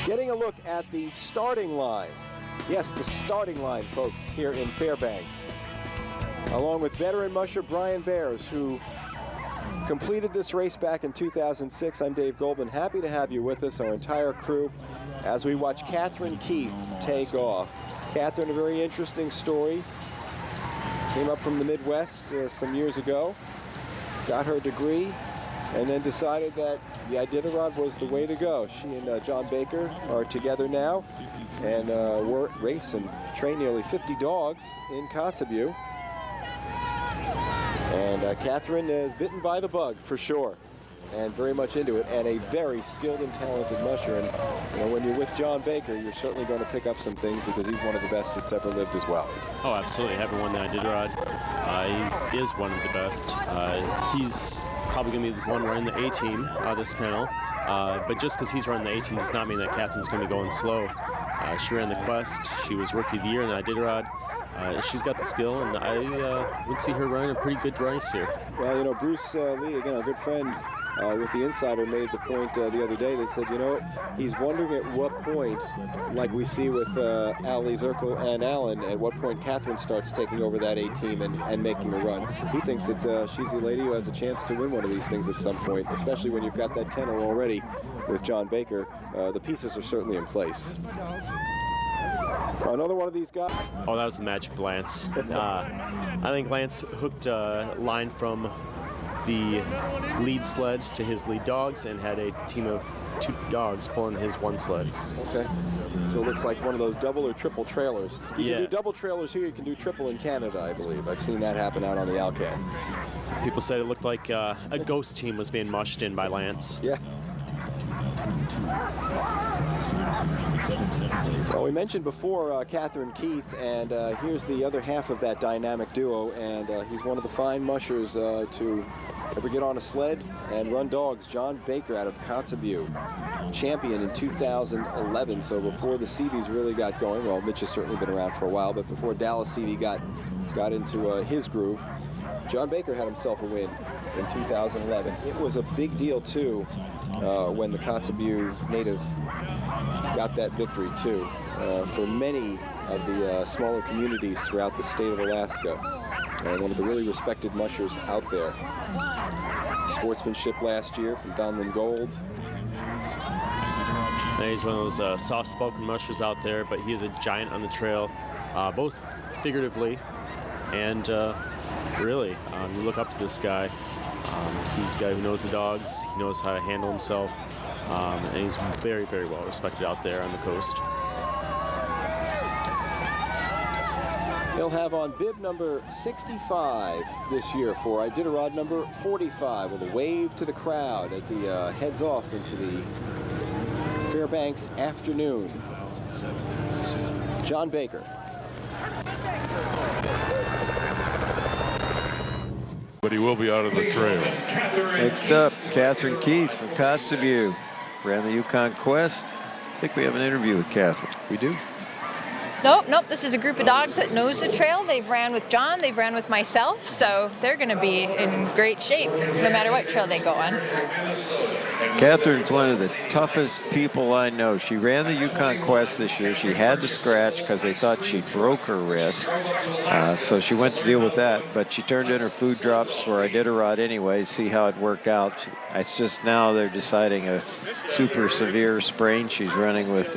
Getting a look at the starting line. Yes, the starting line, folks, here in Fairbanks. Along with veteran musher Brian Bears, who completed this race back in 2006. I'm Dave Goldman. Happy to have you with us, our entire crew, as we watch Catherine Keith take off. Catherine, a very interesting story. Came up from the Midwest some years ago, got her degree, and then decided that the Iditarod was the way to go. She and John Baker are together now and race and train nearly 50 dogs in Kotzebue. And Catherine bitten by the bug for sure, and very much into it, and a very skilled and talented musher. And you know, when you're with John Baker, you're certainly going to pick up some things because he's one of the best that's ever lived as well.
Oh, absolutely. Having won the Iditarod, he is one of the best. He's probably going to be the one running the A-team this kennel. But just because he's running the A-team does not mean that Catherine's going to be going slow. She ran the Quest. She was Rookie of the Year in the Iditarod. She's got the skill, and I would see her running a pretty good race here.
Well, you know, Bruce Lee, again, our good friend with the Insider, made the point the other day that said, you know, he's wondering at what point, like we see with Ali Zirkle and Allen, at what point Catherine starts taking over that A-team and making a run. He thinks that she's the lady who has a chance to win one of these things at some point, especially when you've got that kennel already with John Baker. The pieces are certainly in place. Another one of these guys.
Oh, that was the magic of Lance. I think Lance hooked a line from the lead sled to his lead dogs and had a team of 2 dogs pulling his one sled.
Okay. So it looks like one of those double or triple trailers. You can do double trailers here, you can do triple in Canada, I believe. I've seen that happen out on the Alcan.
People said it looked like a ghost team was being mushed in by Lance.
Yeah. Well, we mentioned before Catherine Keith, and here's the other half of that dynamic duo, and he's one of the fine mushers to ever get on a sled and run dogs. John Baker out of Kotzebue, champion in 2011, so before the Seavies really got going. Well, Mitch has certainly been around for a while, but before Dallas Seavey got into his groove, John Baker had himself a win in 2011. It was a big deal, too, when the Kotzebue native got that victory, too, for many of the smaller communities throughout the state of Alaska. One of the really respected mushers out there. Sportsmanship last year from Donlin Gold.
He's one of those soft-spoken mushers out there, but he is a giant on the trail, both figuratively and really. You look up to this guy. He's a guy who knows the dogs. He knows how to handle himself. And he's very, very well respected out there on the coast.
He'll have on bib number 65 this year for Iditarod number 45 with a wave to the crowd as he heads off into the Fairbanks afternoon. John Baker.
But he will be out of the trail.
Next up, Catherine Keith from Kotzebue. Ran the Yukon Quest. I think we have an interview with Catherine.
We do?
Nope. This is a group of dogs that knows the trail. They've ran with John. They've ran with myself. So they're going to be in great shape no matter what trail they go on.
Catherine's one of the toughest people I know. She ran the Yukon Quest this year. She had to scratch because they thought she broke her wrist. So she went to deal with that. But she turned in her food drops for Iditarod anyway, see how it worked out. It's just now they're deciding a super severe sprain. She's running with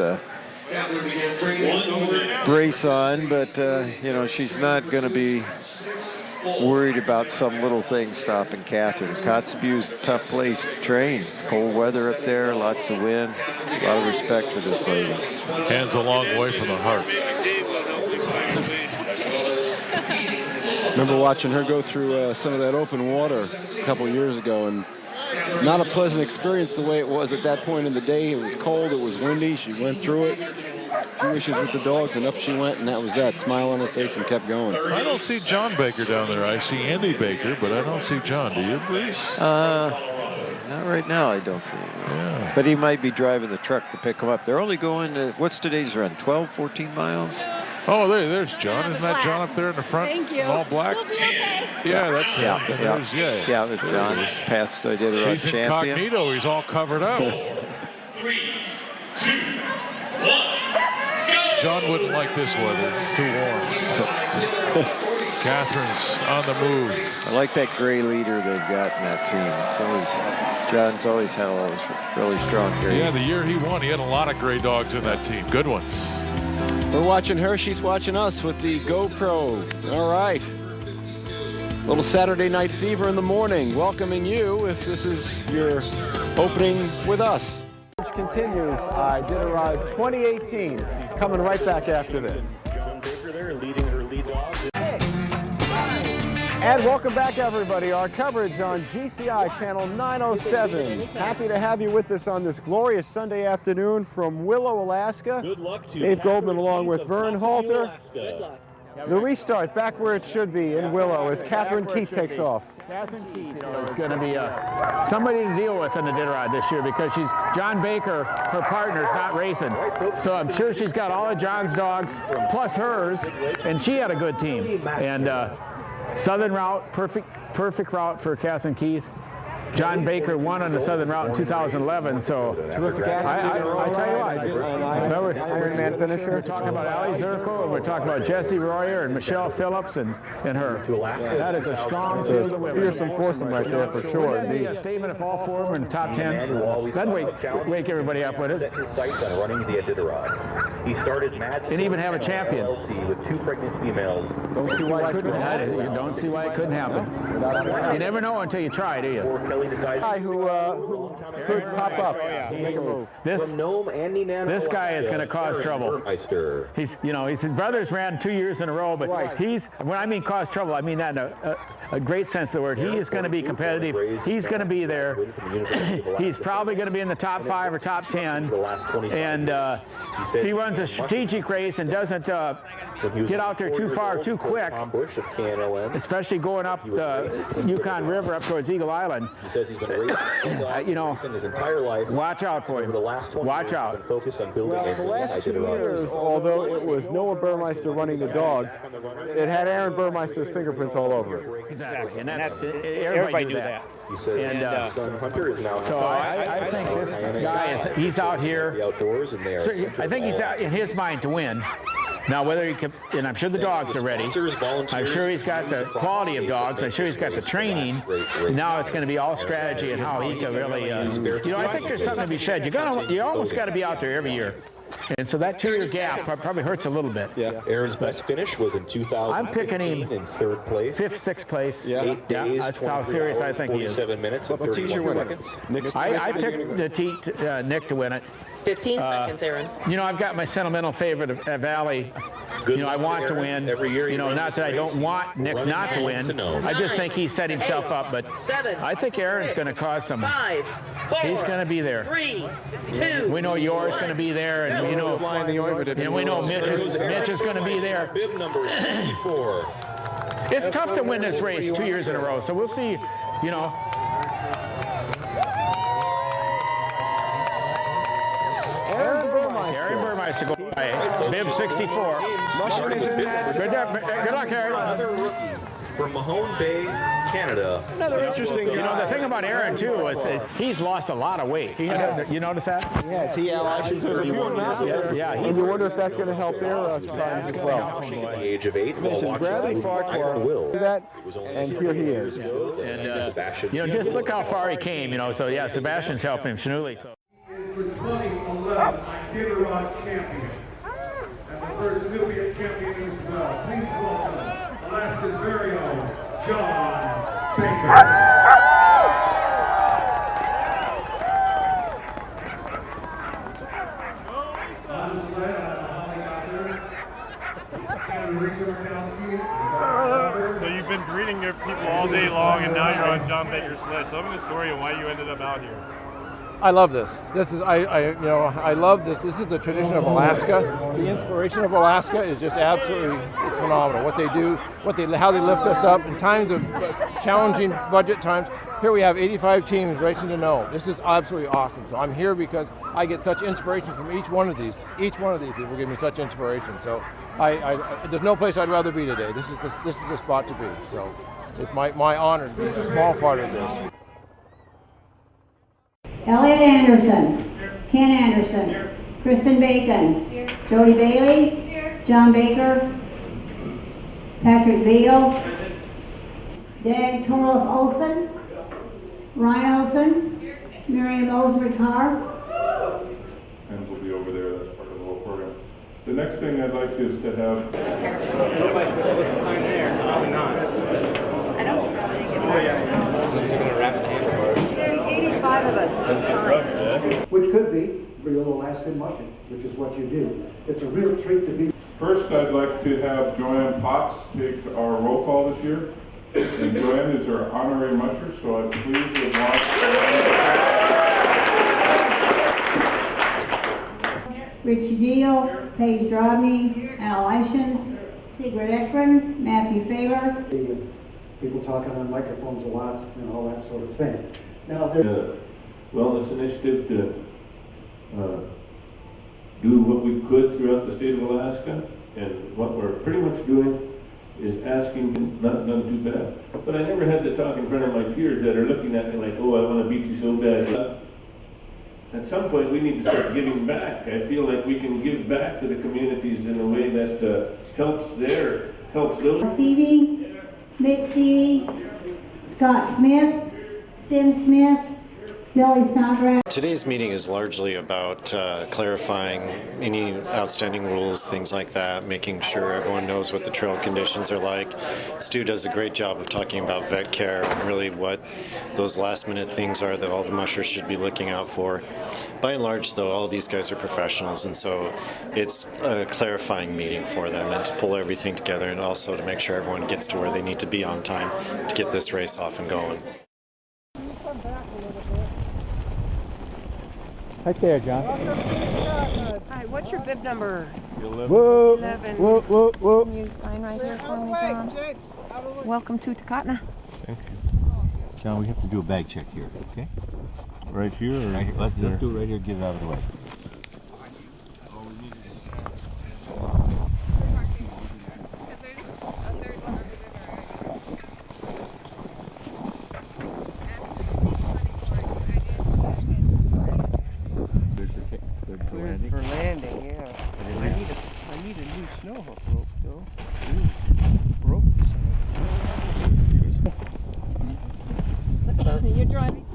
brace on, but you know, she's not going to be worried about some little thing stopping Catherine. Kotzebue's a tough place to train. It's cold weather up there, lots of wind. A lot of respect for this lady.
Hands a long way from the heart.
Remember watching her go through some of that open water a couple of years ago, and not a pleasant experience the way it was at that point in the day. It was cold, it was windy, she went through it. A few issues with the dogs, and up she went, and that was that. Smile on her face and kept going.
I don't see John Baker down there. I see Andy Baker, but I don't see John. Do you, please?
Not right now, I don't see him. Yeah. But he might be driving the truck to pick him up. They're only going, what's today's run, 12, 14 miles?
Oh, there's John. Isn't that John up there in the front?
Thank you.
All black? Yeah, that's him.
Yeah, there's John. Past Iditarod
He's
champion.
He's incognito. He's all covered up. John wouldn't like this weather. It's too warm. Catherine's on the move.
I like that gray leader they've got in that team. It's always, John's always had a really strong gray.
Yeah, the year he won, he had a lot of gray dogs in that team. Good ones.
We're watching her. She's watching us with the GoPro. All right. Little Saturday Night Fever in the morning. Welcoming you if this is your opening with us. Continues Iditarod 2018. Coming right back after this.
John Baker there leading her lead dog.
And welcome back, everybody. Our coverage on GCI Channel 907. Happy to have you with us on this glorious Sunday afternoon from Willow, Alaska.
Good luck to
Dave Goldman along with
Keith of
Vern
Ponsonby,
Halter.
Alaska.
The restart back where it should be in Willow as Catherine Keith takes off.
Catherine Keith is going to be somebody to deal with in the Iditarod this year because she's John Baker, her partner's not racing. So I'm sure she's got all of John's dogs plus hers, and she had a good team. And Southern route, perfect route for Catherine Keith. John Baker won on the Southern Route in 2011, so
terrific.
I tell you what,
Ironman finisher.
We're talking about Ali Zirkle, and we're talking about Jessie Royer and Michelle Phillips and her. That is a strong field of women.
Fearsome foursome right there for sure.
A statement if all four of them in the top 10. That'd wake everybody up with it.
His sights on running the Iditarod. He started Mad
And even have a champion.
LLC with 2 pregnant females.
Don't see why it couldn't happen. You don't see why it couldn't happen. You never know until you try, do you?
Guy who could pop up. Make a move.
This guy is going to cause trouble. He's his brothers ran 2 years in a row, but when I mean cause trouble, I mean that in a great sense of the word. He is going to be competitive. He's going to be there. He's probably going to be in the top 5 or top 10. And if he runs a strategic race and doesn't get out there too far, too quick, especially going up the Yukon River up towards Eagle Island.
He says he's been racing his entire life.
Watch out for him.
The last 20
Watch out.
Been focused on building
Well, the last 2 years, although it was Noah Burmeister running the dogs, it had Aaron Burmeister's fingerprints all over it.
Exactly, and that's everybody knew that.
He says son Hunter is now.
So I think this guy he's out here.
The outdoors, and they are
I think he's out in his mind to win. Now, whether he can, and I'm sure the dogs are ready. I'm sure he's got the quality of dogs. I'm sure he's got the training. Now it's going to be all strategy and how he can really, I think there's something to be said. You almost got to be out there every year. And so that 2-year gap probably hurts a little bit.
Yeah. Aaron's best finish was in 2000.
I'm picking him
in 3rd place.
5th, 6th place.
Yeah. 8 days,
that's how serious I think he is.
47 minutes and 31 seconds.
I picked Nick to win it.
15 seconds, Aaron.
I've got my sentimental favorite of Valley. I want to win.
Every year,
not that I don't want Nick not to win. I just think he set himself up. But
7,
I think Aaron's going to cause some.
5, 4,
he's going to be there.
3, 2.
We know yours going to be there, and we know Mitch is going to be there.
Bib number 64.
It's tough to win this race 2 years in a row. So we'll see. Aaron Burmeister go by. Bib 64. Good luck, Aaron.
Another rookie from Mahone Bay, Canada.
Another interesting guy.
The thing about Aaron, too, is that he's lost a lot of weight. You notice that?
Yes, he has a few amounts.
Yeah,
and you wonder if that's going to help their times as well.
At the age of 8, while watching
Bradley Farquhar
Will.
That, and here he is.
And just look how far he came. So yeah, Sebastian's helping him. Shannuli. So.
Is the 2011 Iditarod champion. And the first Nubia champion as well. Please welcome Alaska's very own John Baker. On the sled, Holly out there. Senator Risa Murkowski.
So you've been greeting your people all day long, and now you're on John Baker's sled. Tell me the story of why you ended up out here.
I love this. This is I love this. This is the tradition of Alaska. The inspiration of Alaska is just absolutely, it's phenomenal. What they do, how they lift us up in times of challenging budget times. Here we have 85 teams racing to know. This is absolutely awesome. So I'm here because I get such inspiration from each one of these. Each one of these people give me such inspiration. So there's no place I'd rather be today. This is the spot to be. So it's my honor to be a small part of this.
Elliot Anderson, Ken Anderson,
Kristen Bacon. Jody Bailey. John Baker. Patrick Beal. Dag Torolf Olson. Ryan Olson. Miriam Osberg Carr.
And we'll be over there. That's part of the whole program. The next thing I'd like is to have.
There's 85 of us to sign.
Which could be real Alaskan mushing, which is what you do. It's a real treat to be.
First, I'd like to have Joanne Potts take our roll call this year. And Joanne is our honorary musher, so I'm pleased with
Richie Deal, Paige Drobny, Al Ishans, Sigrid Ekman, Matthew Failer.
People talking on microphones a lot and all that sort of thing. Now, there.
Wellness initiative to do what we could throughout the state of Alaska, and what we're pretty much doing is asking, not done too bad. But I never had to talk in front of my peers that are looking at me like, oh, I want to beat you so bad. At some point, we need to start giving back. I feel like we can give back to the communities in a way that helps those.
Seavey, Mitch Seavey, Scott Smith, Sim Smith, Billy Snodgrass.
Today's meeting is largely about clarifying any outstanding rules, things like that, making sure everyone knows what the trail conditions are like. Stu does a great job of talking about vet care and really what those last minute things are that all the mushers should be looking out for. By and large, though, all of these guys are professionals, and so it's a clarifying meeting for them and to pull everything together, and also to make sure everyone gets to where they need to be on time to get this race off and going.
Right there, John.
Hi, what's your bib number?
11. Whoa.
Can you sign right here for me, John? Welcome to Takotna.
Thank you. John, we have to do a bag check here, okay?
Right here? Or
right here. Let's do it right here, get it out of the way.
For landing, yeah. I need a new snow hook rope, though. Rope.
You're driving.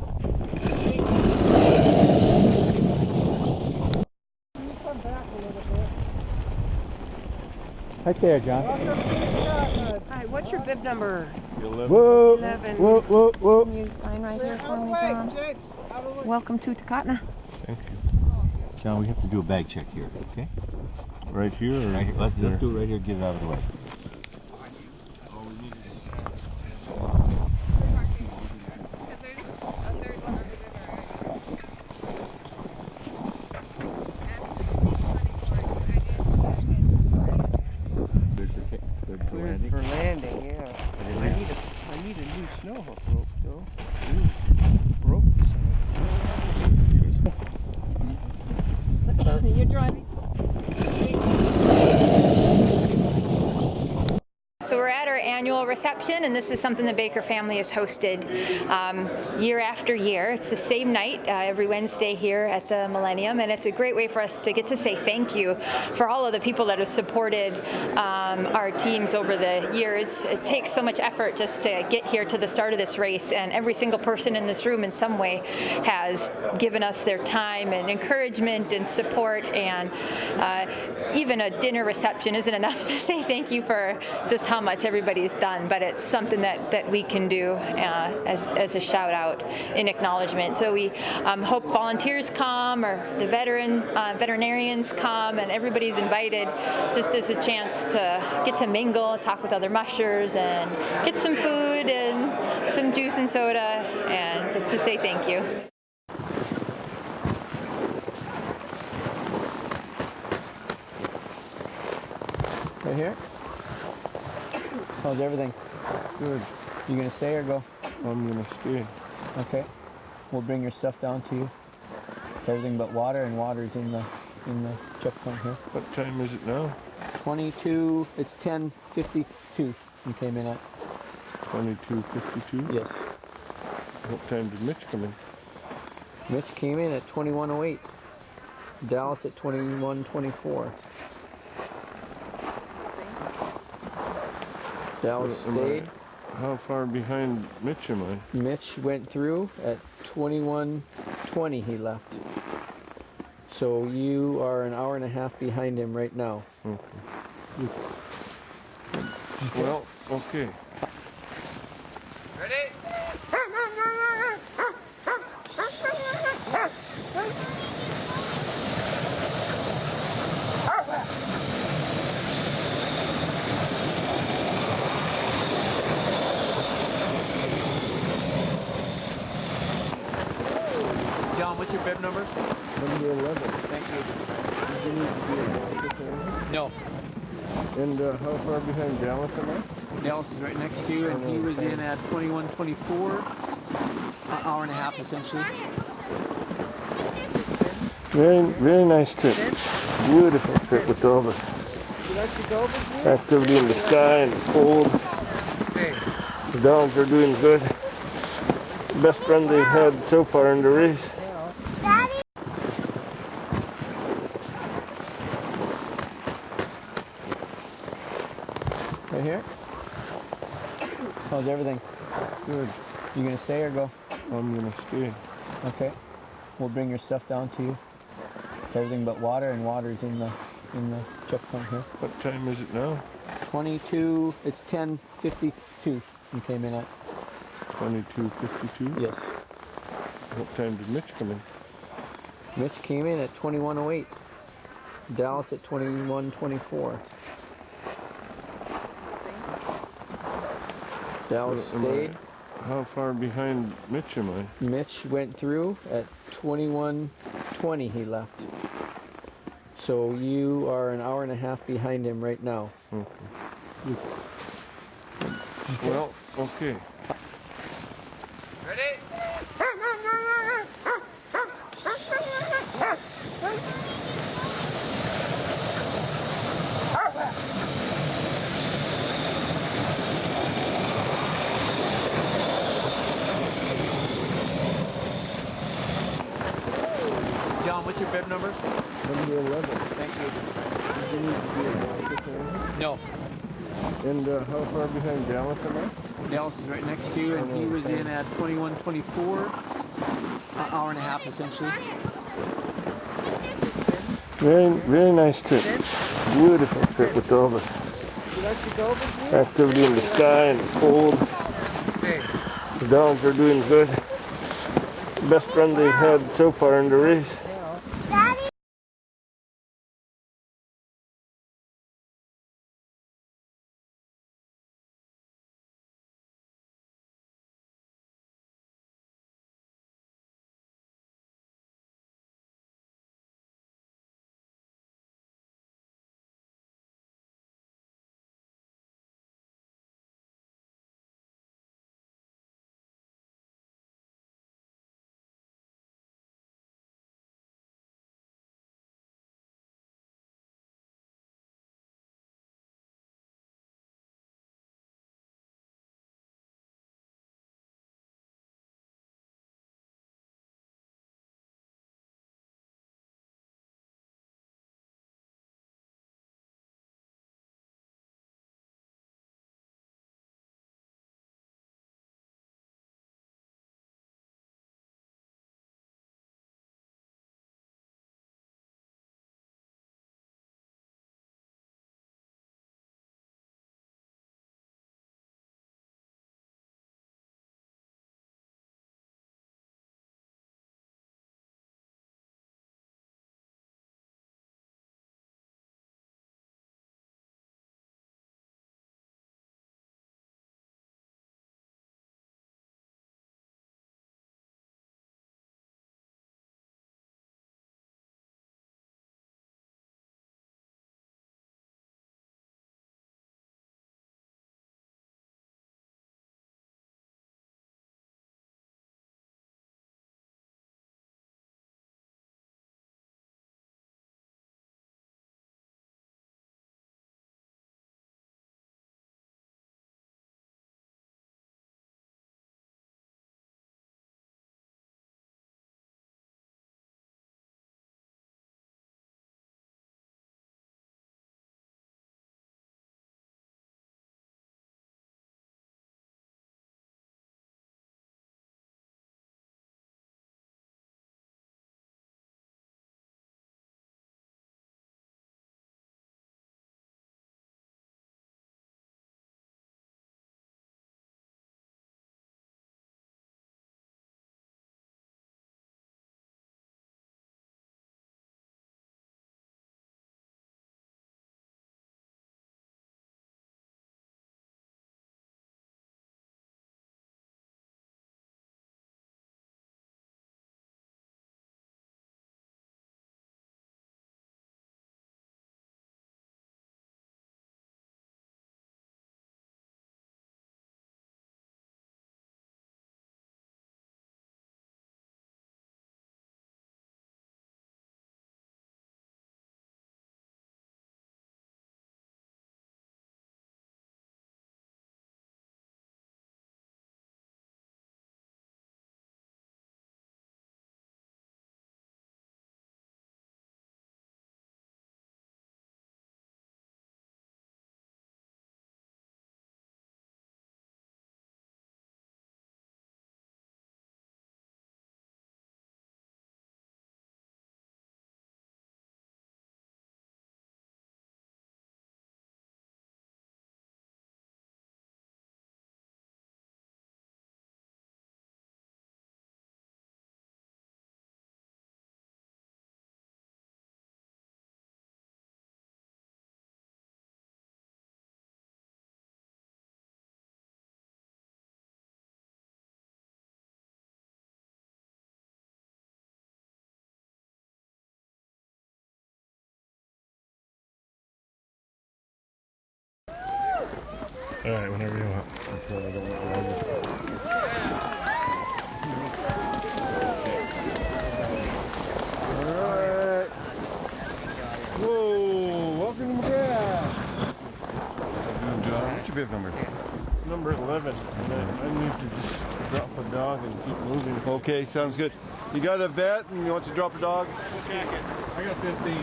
Right there, John.
Hi, what's your bib number?
11.
Whoa.
Can you sign right here for me, John? Welcome to Takotna.
Thank you. John, we have to do a bag check here, okay?
Right here? Or
right here. Let's do it right here, get it out of the way.
For landing, yeah. I need a new snow hook rope, though. Rope.
You're driving. So we're at our annual reception, and this is something the Baker family has hosted year after year. It's the same night every Wednesday here at the Millennium, and it's a great way for us to get to say thank you for all of the people that have supported our teams over the years. It takes so much effort just to get here to the start of this race, and every single person in this room in some way has given us their time and encouragement and support, and even a dinner reception isn't enough to say thank you for just how much everybody's done, but it's something that we can do as a shout out in acknowledgement. So we hope volunteers come, or the veterinarians come, and everybody's invited just as a chance to get to mingle, talk with other mushers, and get some food and some juice and soda, and just to say thank you.
Right here? How's everything? Good. You gonna stay or go?
I'm gonna stay.
Okay. We'll bring your stuff down to you. Everything but water, and water's in the checkpoint here.
What time is it now?
22. It's 10:52. You came in at
22:52.
Yes.
What time did Mitch come in?
Mitch came in at 21:08.
Dallas at 21-24. Dallas stayed.
How far behind Mitch am I?
Mitch went through at 21-20 he left. So you are an hour and a half behind him right now.
Okay. Well, okay.
Ready? John, what's your bib number?
Number 11.
Thank you.
You need to be a
No.
And how far behind Dallas am I?
Dallas is right next to you, and he was in at 21-24, an hour and a half essentially.
Very nice trip. Beautiful trip with all the activity in the sky and the cold. The dogs are doing good. Best run they've had so far in the race.
Right here? How's everything?
Good.
You gonna stay or go?
I'm gonna stay.
Okay. We'll bring your stuff down to you. Everything but water, and water's in the checkpoint here.
What time is it now?
22. It's 10:52. You came in at
22:52?
Yes.
What time did Mitch come in?
Mitch came in at 21:08. Dallas at 21:24. Dallas stayed.
How far behind Mitch am I?
Mitch went through at 21:20 he left. So you are an hour and a half behind him right now.
Okay. Well, okay.
Ready? John, what's your bib number?
Number 11.
Thank you.
You need to be a
No.
And how far behind Dallas am I?
Dallas is right next to you, and he was in at 21:24, an hour and a half essentially.
Very nice trip. Beautiful trip with all the activity in the sky and the cold. The dogs are doing good. Best run they've had so far in the race.
All right, whenever you want.
Alright. Whoa, welcome to McGrath.
What's your bib number?
Number 11. And I need to just drop a dog and keep moving.
Okay, sounds good. You got a vet and you want to drop a dog?
Check it. I got 15.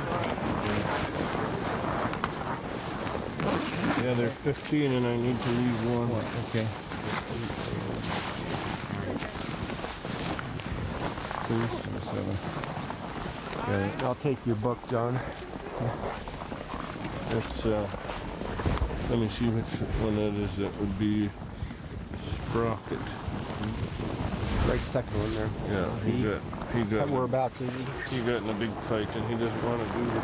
Yeah, they're 15 and I need to leave one.
Okay.
7. Yeah, I'll take your buck, John. It's, let me see which one that is. That would be Sprocket.
Right second one there.
Yeah, he got.
Whereabouts is he?
He got in a big fight and he doesn't want to do this.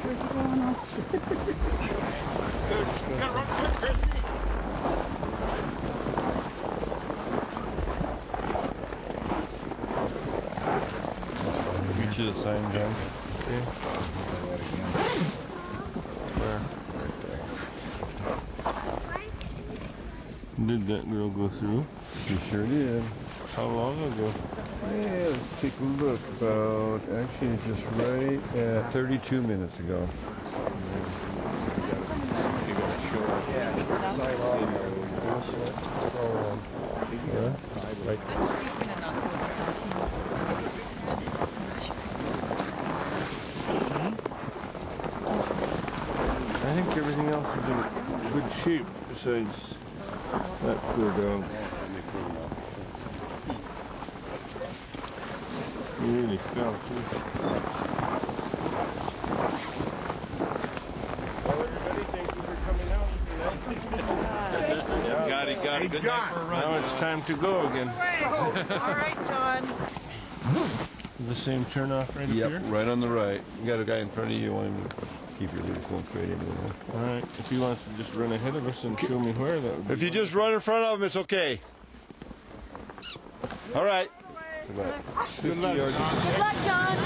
Where's he going off?
Gotta run quick, Christy.
Get you the sign, John. Okay. There. Did that girl go through?
She sure did.
How long ago?
Yeah, let's take a look. About, actually, just right at 32 minutes ago.
I think everything else is in good shape besides that poor dog. He really fell too. Well, everybody, thank you for coming out tonight.
Got it. Good night for a run.
Now it's time to go again.
All right, John.
The same turnoff right
Yep,
up here?
right on the right. You got a guy in front of you. You want him to keep your lead going straight into him.
All right. If he wants to just run ahead of us and show me where, that would be.
If you just run in front of him, it's okay. All right.
Good luck.
Good luck,
Good luck, John.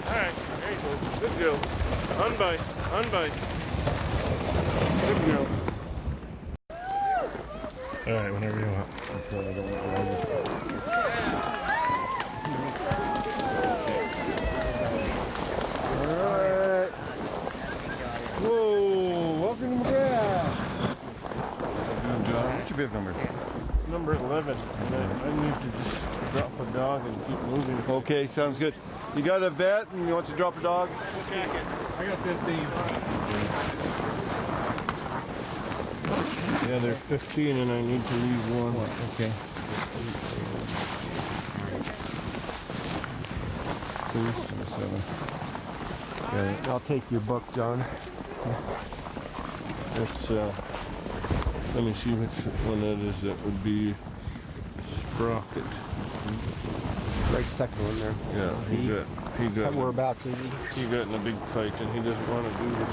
Alright, there you go. Good girl. Unbite. Good girl.
Alright, whenever you want.
Alright. Whoa, welcome to McGrath.
What's your bib number?
Number 11. And I need to just drop a dog and keep moving.
Okay, sounds good. You got a vet and you want to drop a dog?
Check it. I got 15.
Yeah, they're 15 and I need to leave one.
Okay.
7. Yeah, I'll take your buck, John. It's, let me see which one that is. That would be Sprocket.
Right second one there.
Yeah, he got.
Whereabouts is he?
He got in a big fight and he doesn't want to do this.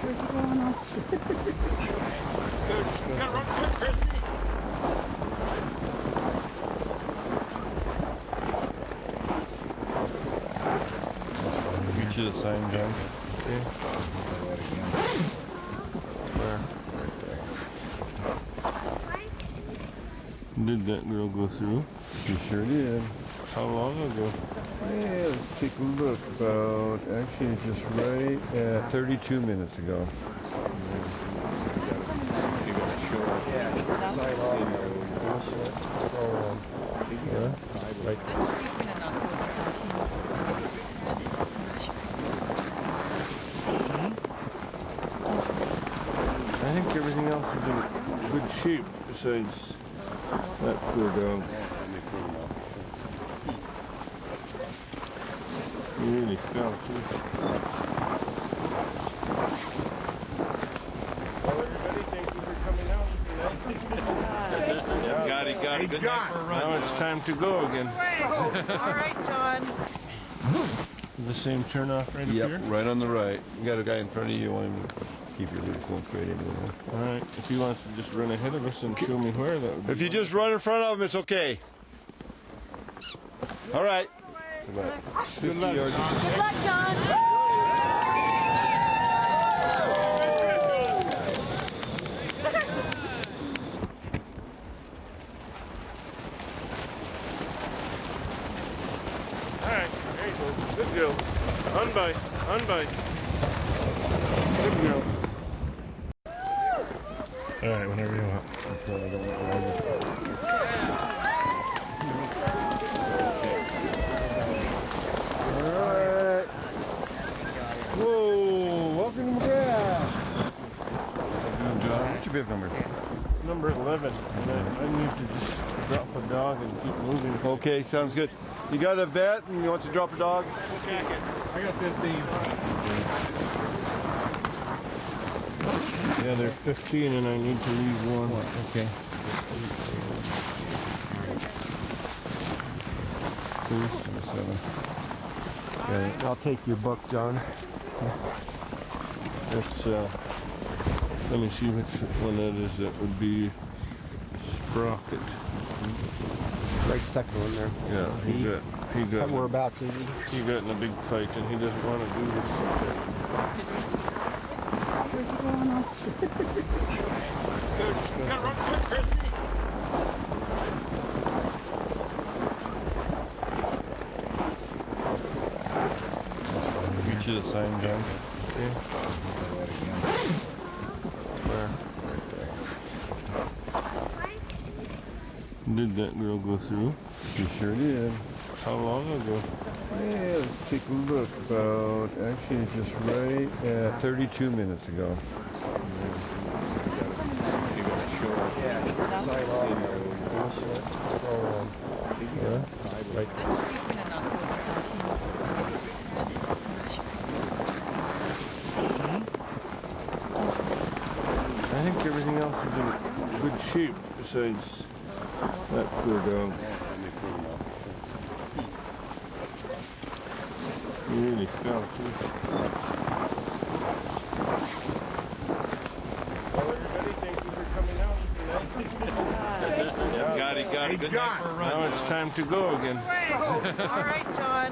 Where's he going off?
Gotta run quick, Christy.
Get you the sign, John. Okay. There. Did that girl go through?
She sure did.
How long ago?
Yeah, let's take a look. About, actually, just right at 32 minutes ago.
I think everything else is in good shape besides that poor dog. He really fell too. Well, everybody, thank you for coming out tonight.
Got it. Good night for a run.
Now it's time to go again.
All right, John.
The same turnoff right up
Yep,
here?
right on the right. You got a guy in front of you. You want him to Keep your lead going straight into the wall.
All right. If he wants to just run ahead of us and show me where, that would be
If you just run in front of him, it's okay. All right.
about
Good
50
luck,
yards.
Good luck, John.
Alright, there you go. Good girl. Unbite. Unbite. Good girl. Alright, whenever you want.
Alright. Whoa, welcome to McGrath. What's your bib number?
Number 11. And I need to just drop a dog and keep moving.
Okay, sounds good. You got a vet and you want to drop a dog?
Jacket. I got 15. Yeah, there's 15 and I need to leave one.
Okay.
7. Yeah, I'll take your buck, John. It's, let me see which one that is. That would be Sprocket.
Right second one there.
Yeah, he got.
Whereabouts is
he? He got in a big fight and he doesn't want to do this.
Where's he going off?
Gotta run quick, Christy.
Get you the sign, John.
Okay. Where? Did that girl go through?
She sure did.
How long ago?
Yeah, let's take a look. About, actually, it's just right at 32 minutes ago.
Right. I think everything else is in good shape besides that poor dog. He really fell too. Well, everybody, thank you for coming out tonight.
Got it. Good night for a run.
Now it's time to go again.
All right, John.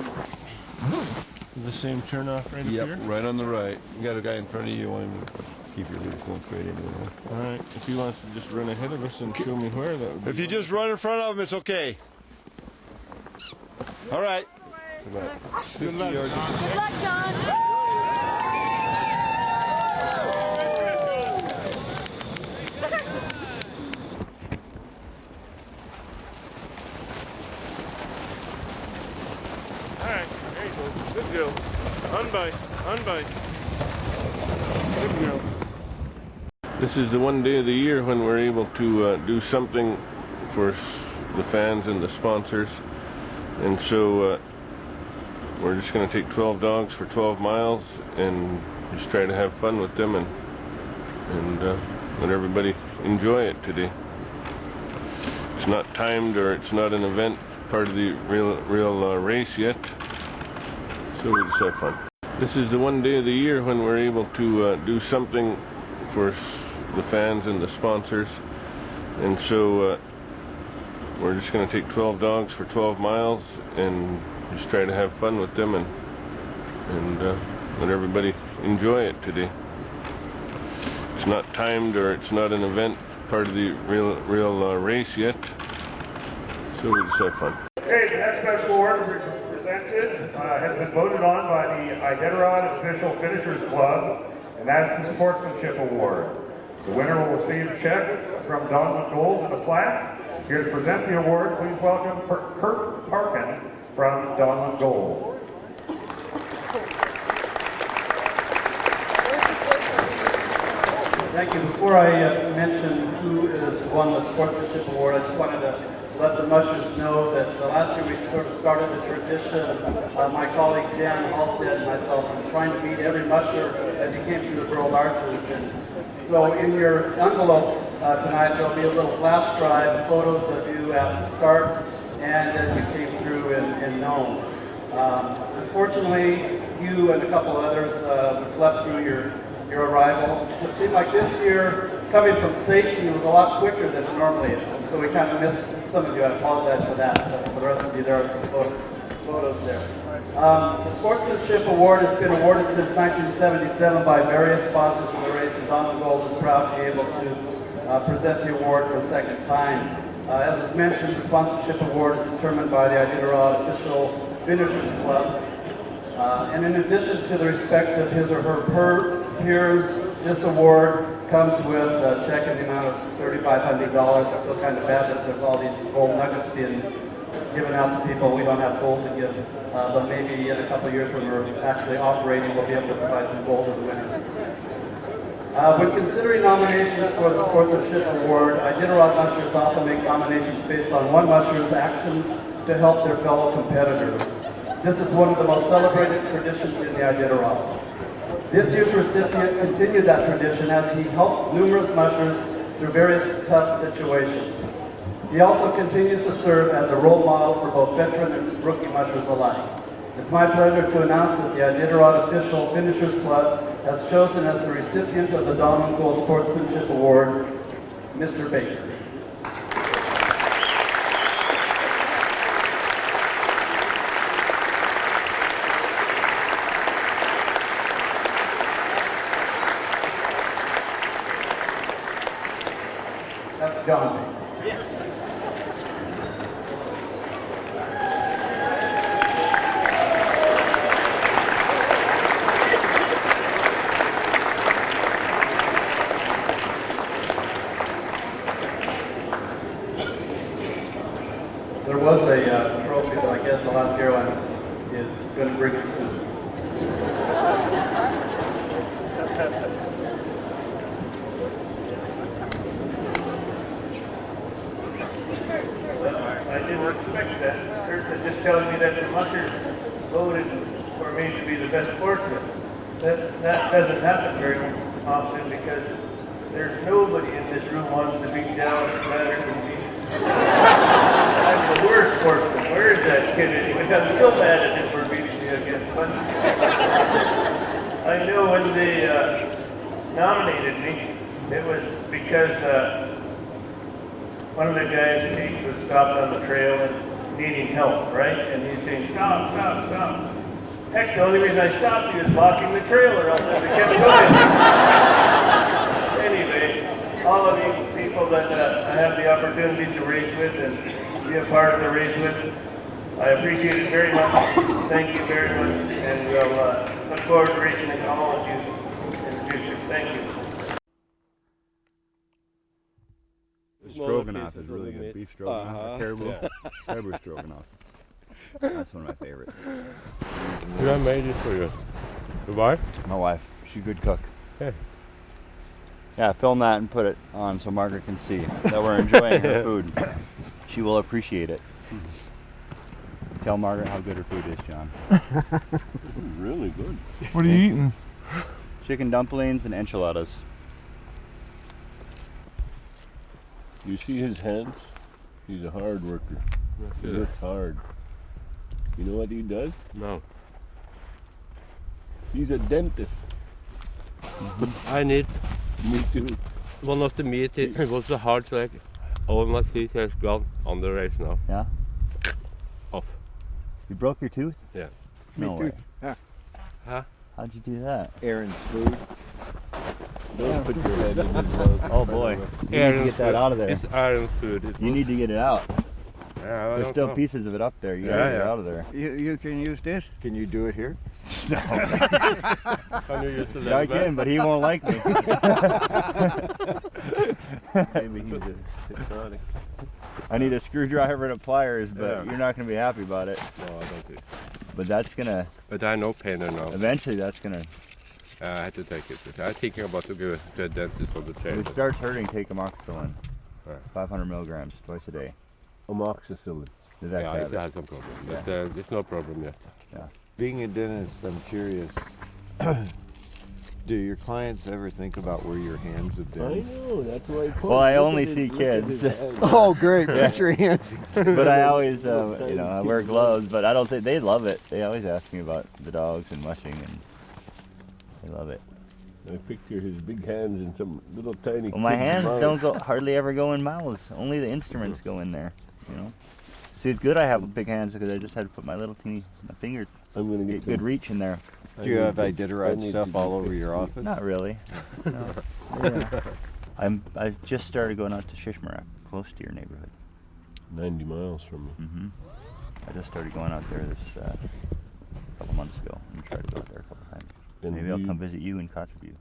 The same turnoff right up here?
Yep, right on the right. You got a guy in front of you. You want him to keep your lead going straight into the wall.
All right. If he wants to just run ahead of us and show me where, that would be.
If you just run in front of him, it's okay. All right.
It's about 50
Good luck,
yards.
Good luck, John.
Alright, there you go. Good girl. Unbite. Unbite. Good girl. This is the one day of the year when we're able to do something for the fans and the sponsors. And so we're just going to take 12 dogs for 12 miles and just try to have fun with them and let everybody enjoy it today. It's not timed or it's not an event part of the real race yet, so we just have fun. This is the one day of the year when we're able to do something for the fans and the sponsors, and so we're just going to take 12 dogs for 12 miles and just try to have fun with them and let everybody enjoy it today. It's not timed or it's not an event part of the real race yet, so we just have fun.
Okay, the next special award presented has been voted on by the Iditarod Official Finishers Club, and that's the Sportsmanship Award. The winner will receive a check from Donald Gold and a plaque. Here to present the award, please welcome Kurt Parkin from Donald Gold.
Thank you. Before I mention who has won the Sportsmanship Award, I just wanted to let the mushers know that last year we sort of started a tradition. My colleague Dan Halstead and myself were trying to meet every musher as he came through the World Arches. And so in your envelopes tonight, there'll be a little flash drive of photos of you at the start and as you came through in Nome. Unfortunately, you and a couple others slept through your your arrival. It seemed like this year, coming from safety was a lot quicker than it normally is. And so we kind of missed some of you. I apologize for that. But for the rest of you, there are some photos there. The Sportsmanship Award has been awarded since 1977 by various sponsors of the race, and Donald Gold is proud to be able to present the award for a second time. As was mentioned, the Sponsorship Award is determined by the Iditarod Official Finishers Club. And in addition to the respect of his or her peers, this award comes with a check in the amount of $3,500. I feel kind of bad that there's all these gold nuggets being given out to people. We don't have gold to give, but maybe in a couple of years when we're actually operating, we'll be able to provide some gold to the winners. When considering nominations for the Sportsmanship Award, Iditarod mushers often make nominations based on one musher's actions to help their fellow competitors. This is one of the most celebrated traditions in the Iditarod. This year's recipient continued that tradition as he helped numerous mushers through various tough situations. He also continues to serve as a role model for both veteran and rookie mushers alike. It's my pleasure to announce that the Iditarod Official Finishers Club has chosen as the recipient of the Donald Gold Sportsmanship Award, Mr. Baker. That's John Baker. There was a trophy that I guess Alaska Airlines is going to bring it soon.
I didn't expect that. Kurt just telling me that the mushers voted for me to be the best sportsman. That doesn't happen very often because there's nobody in this room wants to beat Dallas better than me. I'm the worst sportsman. Where is that kid anyway? I'm still mad at him for beating me again. But I know when they nominated me, it was because one of the guys, Pete, was stopped on the trail and needing help, right? And he's saying, stop, stop, stop. Heck, the only reason I stopped you is blocking the trail or else I would have kept going. Anyway, all of you people that I have the opportunity to race with and be a part of the race with, I appreciate it very much. Thank you very much. And we'll look forward to racing with all of you in the future. Thank you.
Stroganoff is really good. Beef stroganoff, caribou stroganoff. That's one of my favorites.
Who I made it for you? Your wife?
My wife. She's a good cook.
Hey.
Yeah, film that and put it on so Margaret can see that we're enjoying her food. She will appreciate it. Tell Margaret how good her food is, John.
Really good.
What are you eating?
Chicken dumplings and enchiladas.
You see his hands? He's a hard worker. He works hard. You know what he does? No. He's a dentist.
I need.
Me too.
One of the meat, it was so hard, so like all my teeth has gone on the race now.
Yeah?
Off.
You broke your tooth?
Yeah.
No way.
Yeah. Huh?
How'd you do that?
Aaron's food.
Don't put your head in his mouth.
Oh boy. You need to get that out of there.
It's Aaron's food.
You need to get it out.
Yeah,
There's still pieces of it up there. You gotta get it out of there.
You can use this? Can you do it here?
No.
Can you use the
I can, but he won't like me.
Maybe he's a Hispanic.
I need a screwdriver and a pliers, but you're not gonna be happy about it.
No, I don't think.
But that's gonna.
But I know pain now.
Eventually, that's gonna.
I had to take it. I'm thinking about to go to a dentist on the train.
If it starts hurting, take amoxicillin. 500 milligrams twice a day.
Amoxicillin.
Yeah, it has some problem. But there's no problem yet.
Yeah.
Being a dentist, I'm curious. Do your clients ever think about where your hands have been?
I know, that's why I put.
Well, I only see kids.
Oh, great! Put your hands.
But I always, I wear gloves. But I don't think they love it. They always ask me about the dogs and mushing, and they love it.
I picture his big hands and some little tiny.
Well, my hands
mouths.
don't go hardly ever go in mouths. Only the instruments go in there. You know. See, it's good I have big hands because I just had to put my little teeny finger.
I'm gonna get
good reach in there.
Do you have Iditarod stuff all over your office?
Not really. No. Yeah. I've just started going out to Shishmaruk, close to your neighborhood.
90 miles from me.
Mm-hmm. I just started going out there this couple months ago and tried to go out there a couple times.
And
maybe I'll come visit you in Kotzebue.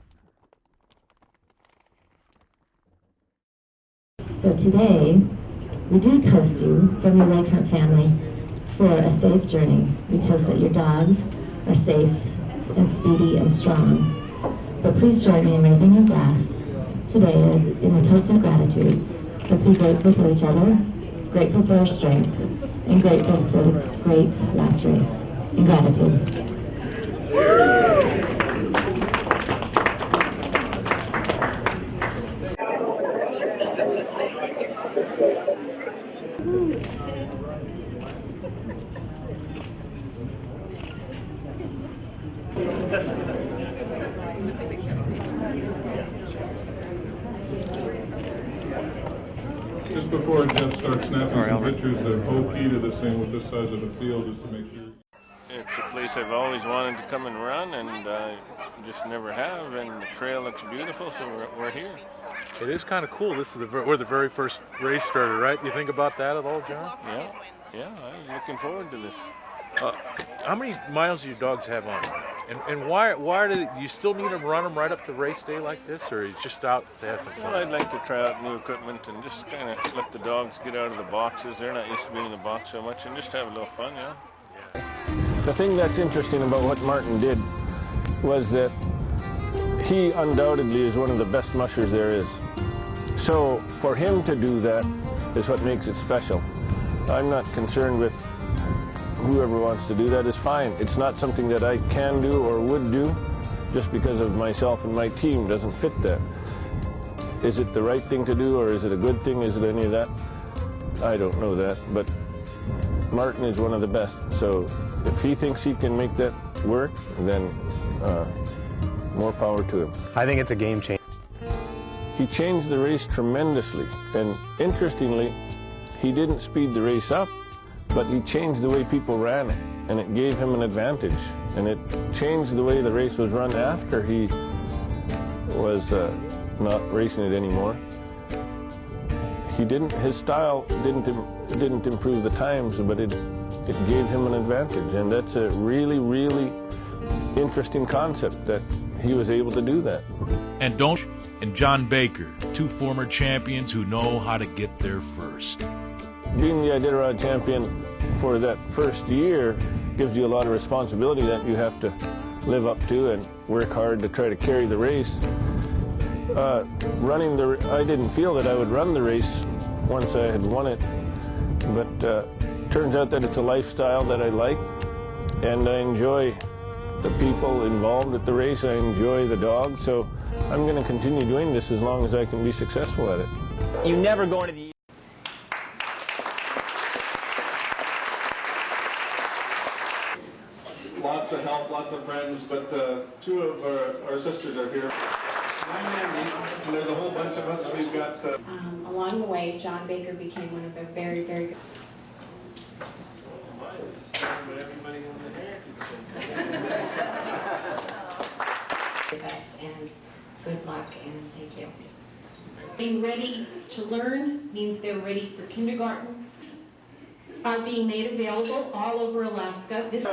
So today, we do toast you from your Lakefront family for a safe journey. We toast that your dogs are safe and speedy and strong. But please join me in raising your glass today as in a toast of gratitude. Let's be grateful for each other, grateful for our strength, and grateful for the great last race. In gratitude.
Just before Jeff starts snapping some pictures, the whole key to this thing with this size of the field is to make sure.
It's a place I've always wanted to come and run, and just never have. And the trail looks beautiful, so we're here.
It is kind of cool. This is where the very first race started, right? You think about that at all, John?
Yeah. I was looking forward to this.
How many miles do your dogs have on them? And why do you still need to run them right up to race day like this, or are you just out to have some fun?
Well, I'd like to try out new equipment and just kind of let the dogs get out of the boxes. They're not used to being in the box so much, and just have a little fun, yeah.
The thing that's interesting about what Martin did was that he undoubtedly is one of the best mushers there is. So for him to do that is what makes it special. I'm not concerned with whoever wants to do that is fine. It's not something that I can do or would do just because of myself and my team doesn't fit that. Is it the right thing to do, or is it a good thing? Is it any of that? I don't know that, but Martin is one of the best. So if he thinks he can make that work, then more power to him.
I think it's a game changer.
He changed the race tremendously, and interestingly, he didn't speed the race up, but he changed the way people ran it, and it gave him an advantage. And it changed the way the race was run after he was not racing it anymore. His style didn't improve the times, but it gave him an advantage, and that's a really, really interesting concept that he was able to do that.
And John Baker, two former champions who know how to get there first.
Being the Iditarod champion for that first year gives you a lot of responsibility that you have to live up to and work hard to try to carry the race. I didn't feel that I would run the race once I had won it, but turns out that it's a lifestyle that I like, and I enjoy the people involved at the race. I enjoy the dogs, so I'm going to continue doing this as long as I can be successful at it.
You never go into the
Lots of help, lots of friends, but two of our sisters are here. I'm Andy, and there's a whole bunch of us. We've got...
Along the way, John Baker became one of the very, very good... best, and good luck, and thank you. Being ready to learn means they're ready for kindergarten. Are being made available all over Alaska. This The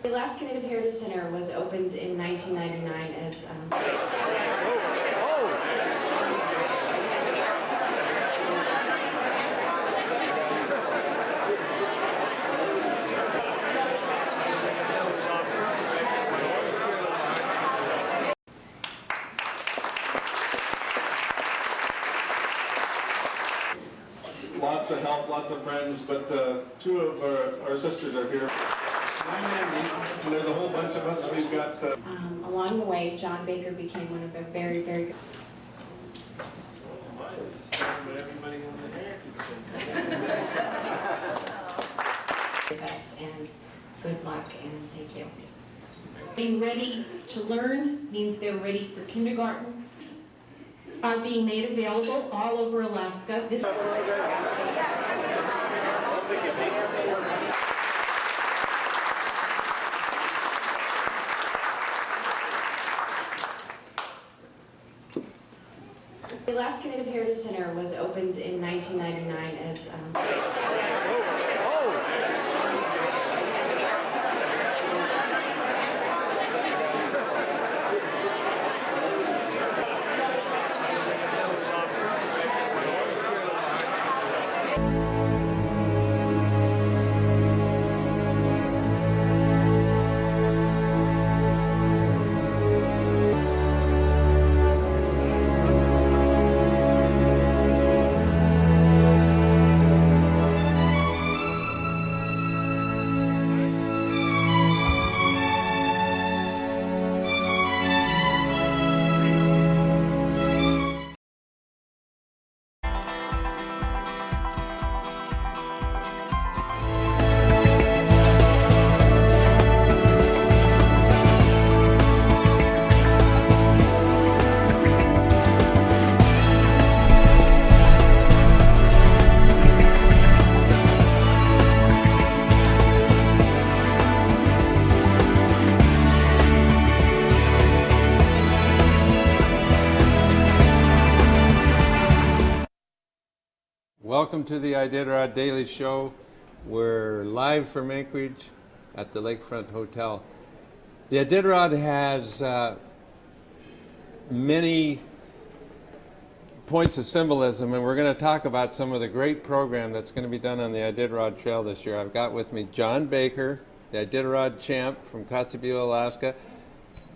Alaska Native Heritage Center was opened in 1999 as
Lots of help, lots of friends, but two of our sisters are here. I'm Andy, and there's a whole bunch of us. We've got... along the way, John Baker became one of the very, very good...
Best and good luck and thank you. Being ready to learn means they're ready for kindergarten. Are being made available all over Alaska. This
The Alaska Native Heritage Center was opened in 1999 as
Welcome to the Iditarod Daily Show. We're live from Anchorage at the Lakefront Hotel. The Iditarod has many points of symbolism, and we're going to talk about some of the great program that's going to be done on the Iditarod Trail this year. I've got with me John Baker, the Iditarod champ from Kotzebue, Alaska,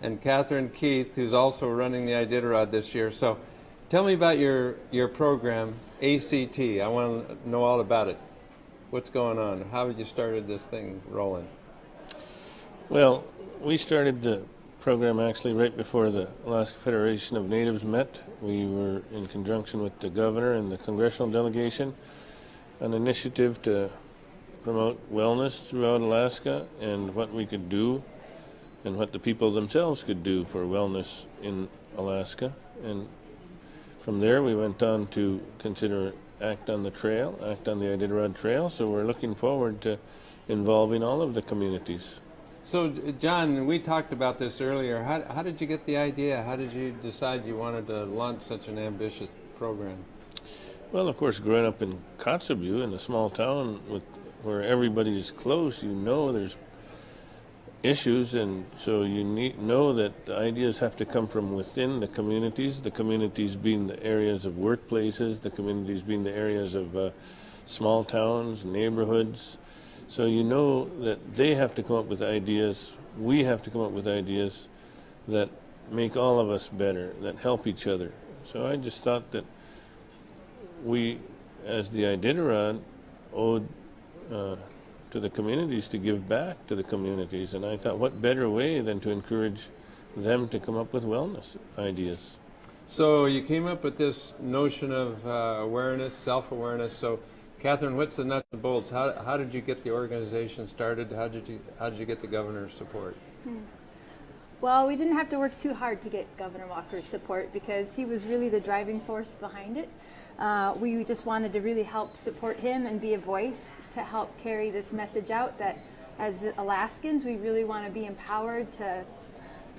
and Catherine Keith, who's also running the Iditarod this year. So tell me about your program, ACT. I want to know all about it. What's going on? How have you started this thing rolling?
Well, we started the program actually right before the Alaska Federation of Natives met. We were in conjunction with the governor and the congressional delegation, an initiative to promote wellness throughout Alaska and what we could do and what the people themselves could do for wellness in Alaska. And from there, we went on to consider Act on the Trail, Act on the Iditarod Trail. So we're looking forward to involving all of the communities.
So, John, we talked about this earlier. How did you get the idea? How did you decide you wanted to launch such an ambitious program?
Well, of course, growing up in Kotzebue, in a small town where everybody is close, you know there's issues, and so you know that the ideas have to come from within the communities being the areas of workplaces, the communities being the areas of small towns, neighborhoods. So you know that they have to come up with ideas, we have to come up with ideas that make all of us better, that help each other. So I just thought that we, as the Iditarod, owed to the communities to give back to the communities, and I thought what better way than to encourage them to come up with wellness ideas.
So you came up with this notion of awareness, self-awareness. So Catherine, what's the nuts and bolts? How did you get the organization started? How did you get the governor's support?
Well, we didn't have to work too hard to get Governor Walker's support because he was really the driving force behind it. We just wanted to really help support him and be a voice to help carry this message out that as Alaskans, we really want to be empowered to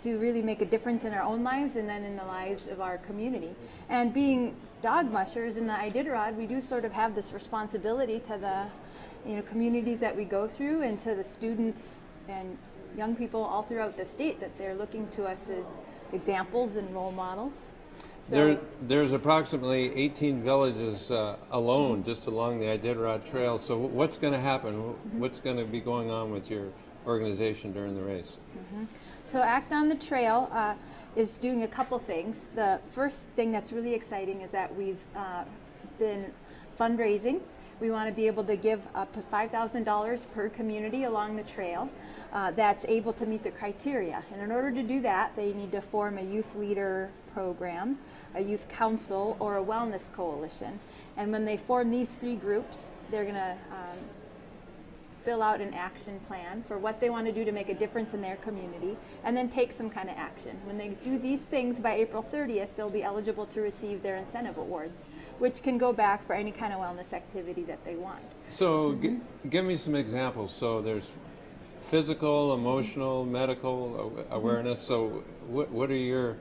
really make a difference in our own lives and then in the lives of our community. And being dog mushers in the Iditarod, we do sort of have this responsibility to the communities that we go through and to the students and young people all throughout the state that they're looking to us as examples and role models. So
there's approximately 18 villages alone just along the Iditarod Trail. So what's going to happen? What's going to be going on with your organization during the race?
So Act on the Trail is doing a couple things. The first thing that's really exciting is that we've been fundraising. We want to be able to give up to $5,000 per community along the trail. that's able to meet the criteria. And in order to do that, they need to form a youth leader program, a youth council, or a wellness coalition. And when they form these 3 groups, they're going to fill out an action plan for what they want to do to make a difference in their community, and then take some kind of action. When they do these things by April 30th, they'll be eligible to receive their incentive awards, which can go back for any kind of wellness activity that they want.
So give me some examples. So there's physical, emotional, medical awareness. So what are your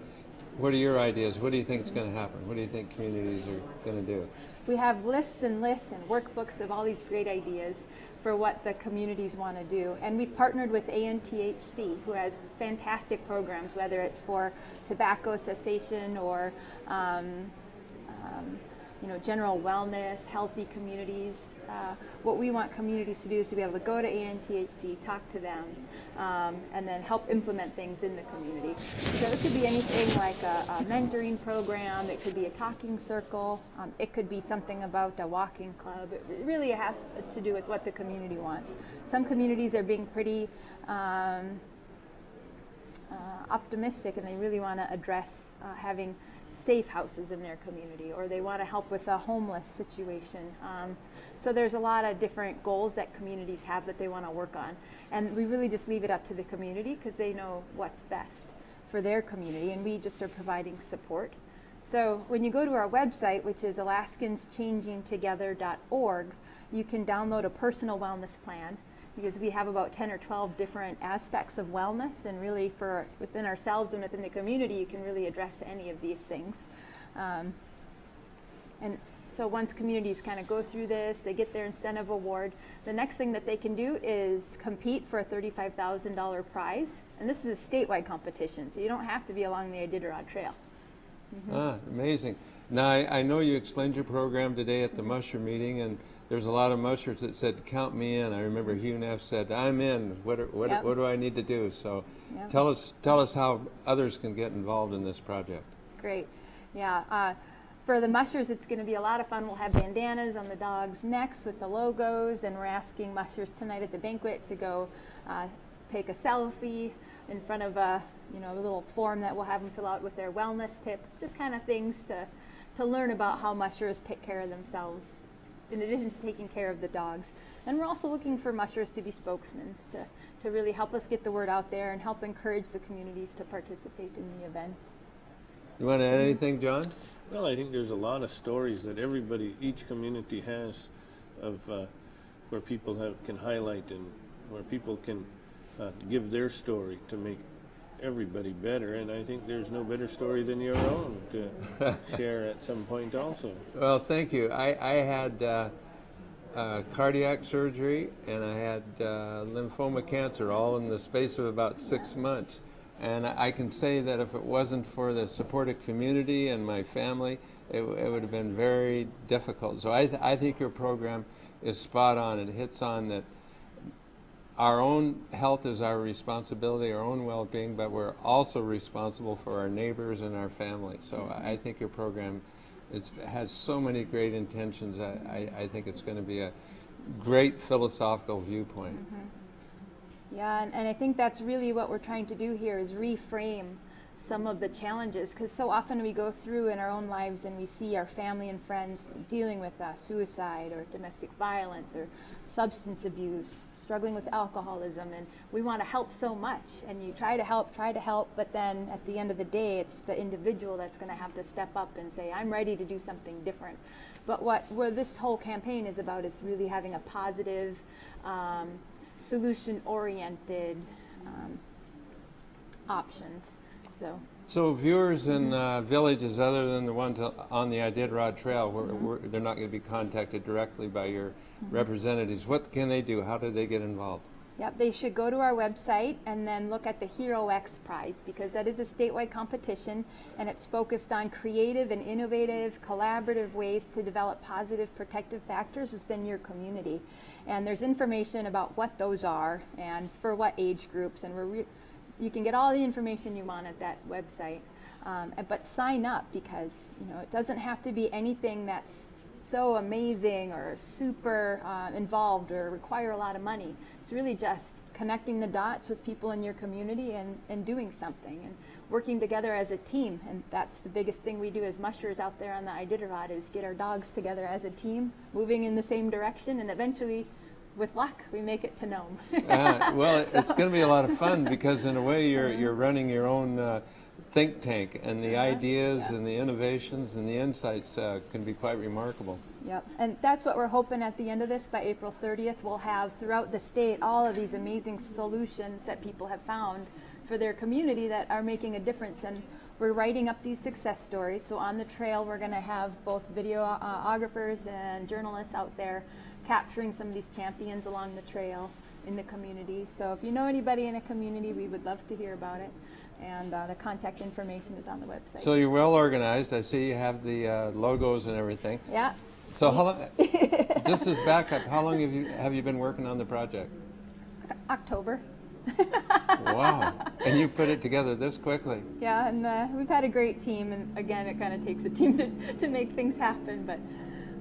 ideas? What do you think is going to happen? What do you think communities are going to do?
We have lists and lists and workbooks of all these great ideas for what the communities want to do. And we've partnered with ANTHC, who has fantastic programs, whether it's for tobacco cessation or general wellness, healthy communities. What we want communities to do is to be able to go to ANTHC, talk to them, and then help implement things in the community. So it could be anything like a mentoring program, it could be a talking circle, it could be something about a walking club. It really has to do with what the community wants. Some communities are being pretty optimistic, and they really want to address having safe houses in their community, or they want to help with a homeless situation. So there's a lot of different goals that communities have that they want to work on, and we really just leave it up to the community because they know what's best for their community, and we just are providing support. So when you go to our website, which is AlaskansChangingTogether.org, you can download a personal wellness plan, because we have about 10 or 12 different aspects of wellness, and really for within ourselves and within the community, you can really address any of these things. And so once communities kind of go through this, they get their incentive award, the next thing that they can do is compete for a $35,000 prize. And this is a statewide competition, so you don't have to be along the Iditarod Trail.
Amazing. Now, I know you explained your program today at the musher meeting, and there's a lot of mushers that said, count me in. I remember Hugh Neff said, I'm in. What do I need to do? So tell us how others can get involved in this project.
Great. Yeah. For the mushers, it's going to be a lot of fun. We'll have bandanas on the dogs' necks with the logos, and we're asking mushers tonight at the banquet to go take a selfie in front of a little form that we'll have them fill out with their wellness tip. Just kind of things to learn about how mushers take care of themselves, in addition to taking care of the dogs. And we're also looking for mushers to be spokesmen, to really help us get the word out there and help encourage the communities to participate in the event.
You want to add anything, John?
Well, I think there's a lot of stories that each community has of where people can highlight, and where people can give their story to make everybody better, and I think there's no better story than your own to share at some point also.
Well, thank you. I had cardiac surgery, and I had lymphoma cancer, all in the space of about 6 months. And I can say that if it wasn't for the supportive community and my family, it would have been very difficult. So I think your program is spot on. It hits on that our own health is our responsibility, our own well-being, but we're also responsible for our neighbors and our family. So I think your program has so many great intentions. I think it's going to be a great philosophical viewpoint.
Yeah, and I think that's really what we're trying to do here, is reframe some of the challenges, because so often we go through in our own lives and we see our family and friends dealing with suicide or domestic violence or substance abuse, struggling with alcoholism, and we want to help so much, and you try to help, but then at the end of the day, it's the individual that's going to have to step up and say, I'm ready to do something different. But where this whole campaign is about is really having a positive, solution-oriented options.
So viewers in villages other than the ones on the Iditarod Trail, they're not going to be contacted directly by your representatives. What can they do? How do they get involved?
Yep, they should go to our website and then look at the Hero X Prize, because that is a statewide competition, and it's focused on creative and innovative, collaborative ways to develop positive protective factors within your community. And there's information about what those are and for what age groups, and you can get all the information you want at that website. But sign up, because it doesn't have to be anything that's so amazing or super involved or require a lot of money. It's really just connecting the dots with people in your community and doing something and working together as a team. And that's the biggest thing we do as mushers out there on the Iditarod, is get our dogs together as a team, moving in the same direction, and eventually, with luck, we make it to Nome.
Well, so. It's going to be a lot of fun because in a way you're running your own think tank, and the ideas and the innovations and the insights can be quite remarkable.
Yep, and that's what we're hoping at the end of this. By April 30th, we'll have throughout the state all of these amazing solutions that people have found for their community that are making a difference. And we're writing up these success stories. So on the trail, we're going to have both videographers and journalists out there capturing some of these champions along the trail in the community. So if you know anybody in a community, we would love to hear about it. And the contact information is on the website.
So you're well organized. I see you have the logos and everything.
Yeah.
So how long, just as backup, how long have you been working on the project?
October.
Wow. And you put it together this quickly.
Yeah, and we've had a great team, and again, it kind of takes a team to make things happen, but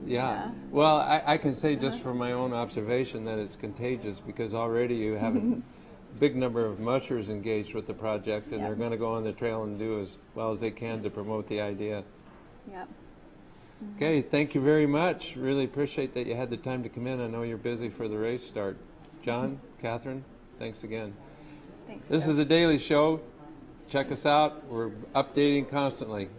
yeah. Well, I can say just from my own observation that it's contagious, because already you have a big number of mushers engaged with the project, and they're going to go on the trail and do as well as they can to promote the idea.
Yep.
Okay, thank you very much. Really appreciate that you had the time to come in. I know you're busy for the race start. John, Catherine, thanks again.
Thanks.
This is The Daily Show. Check us out. We're updating constantly.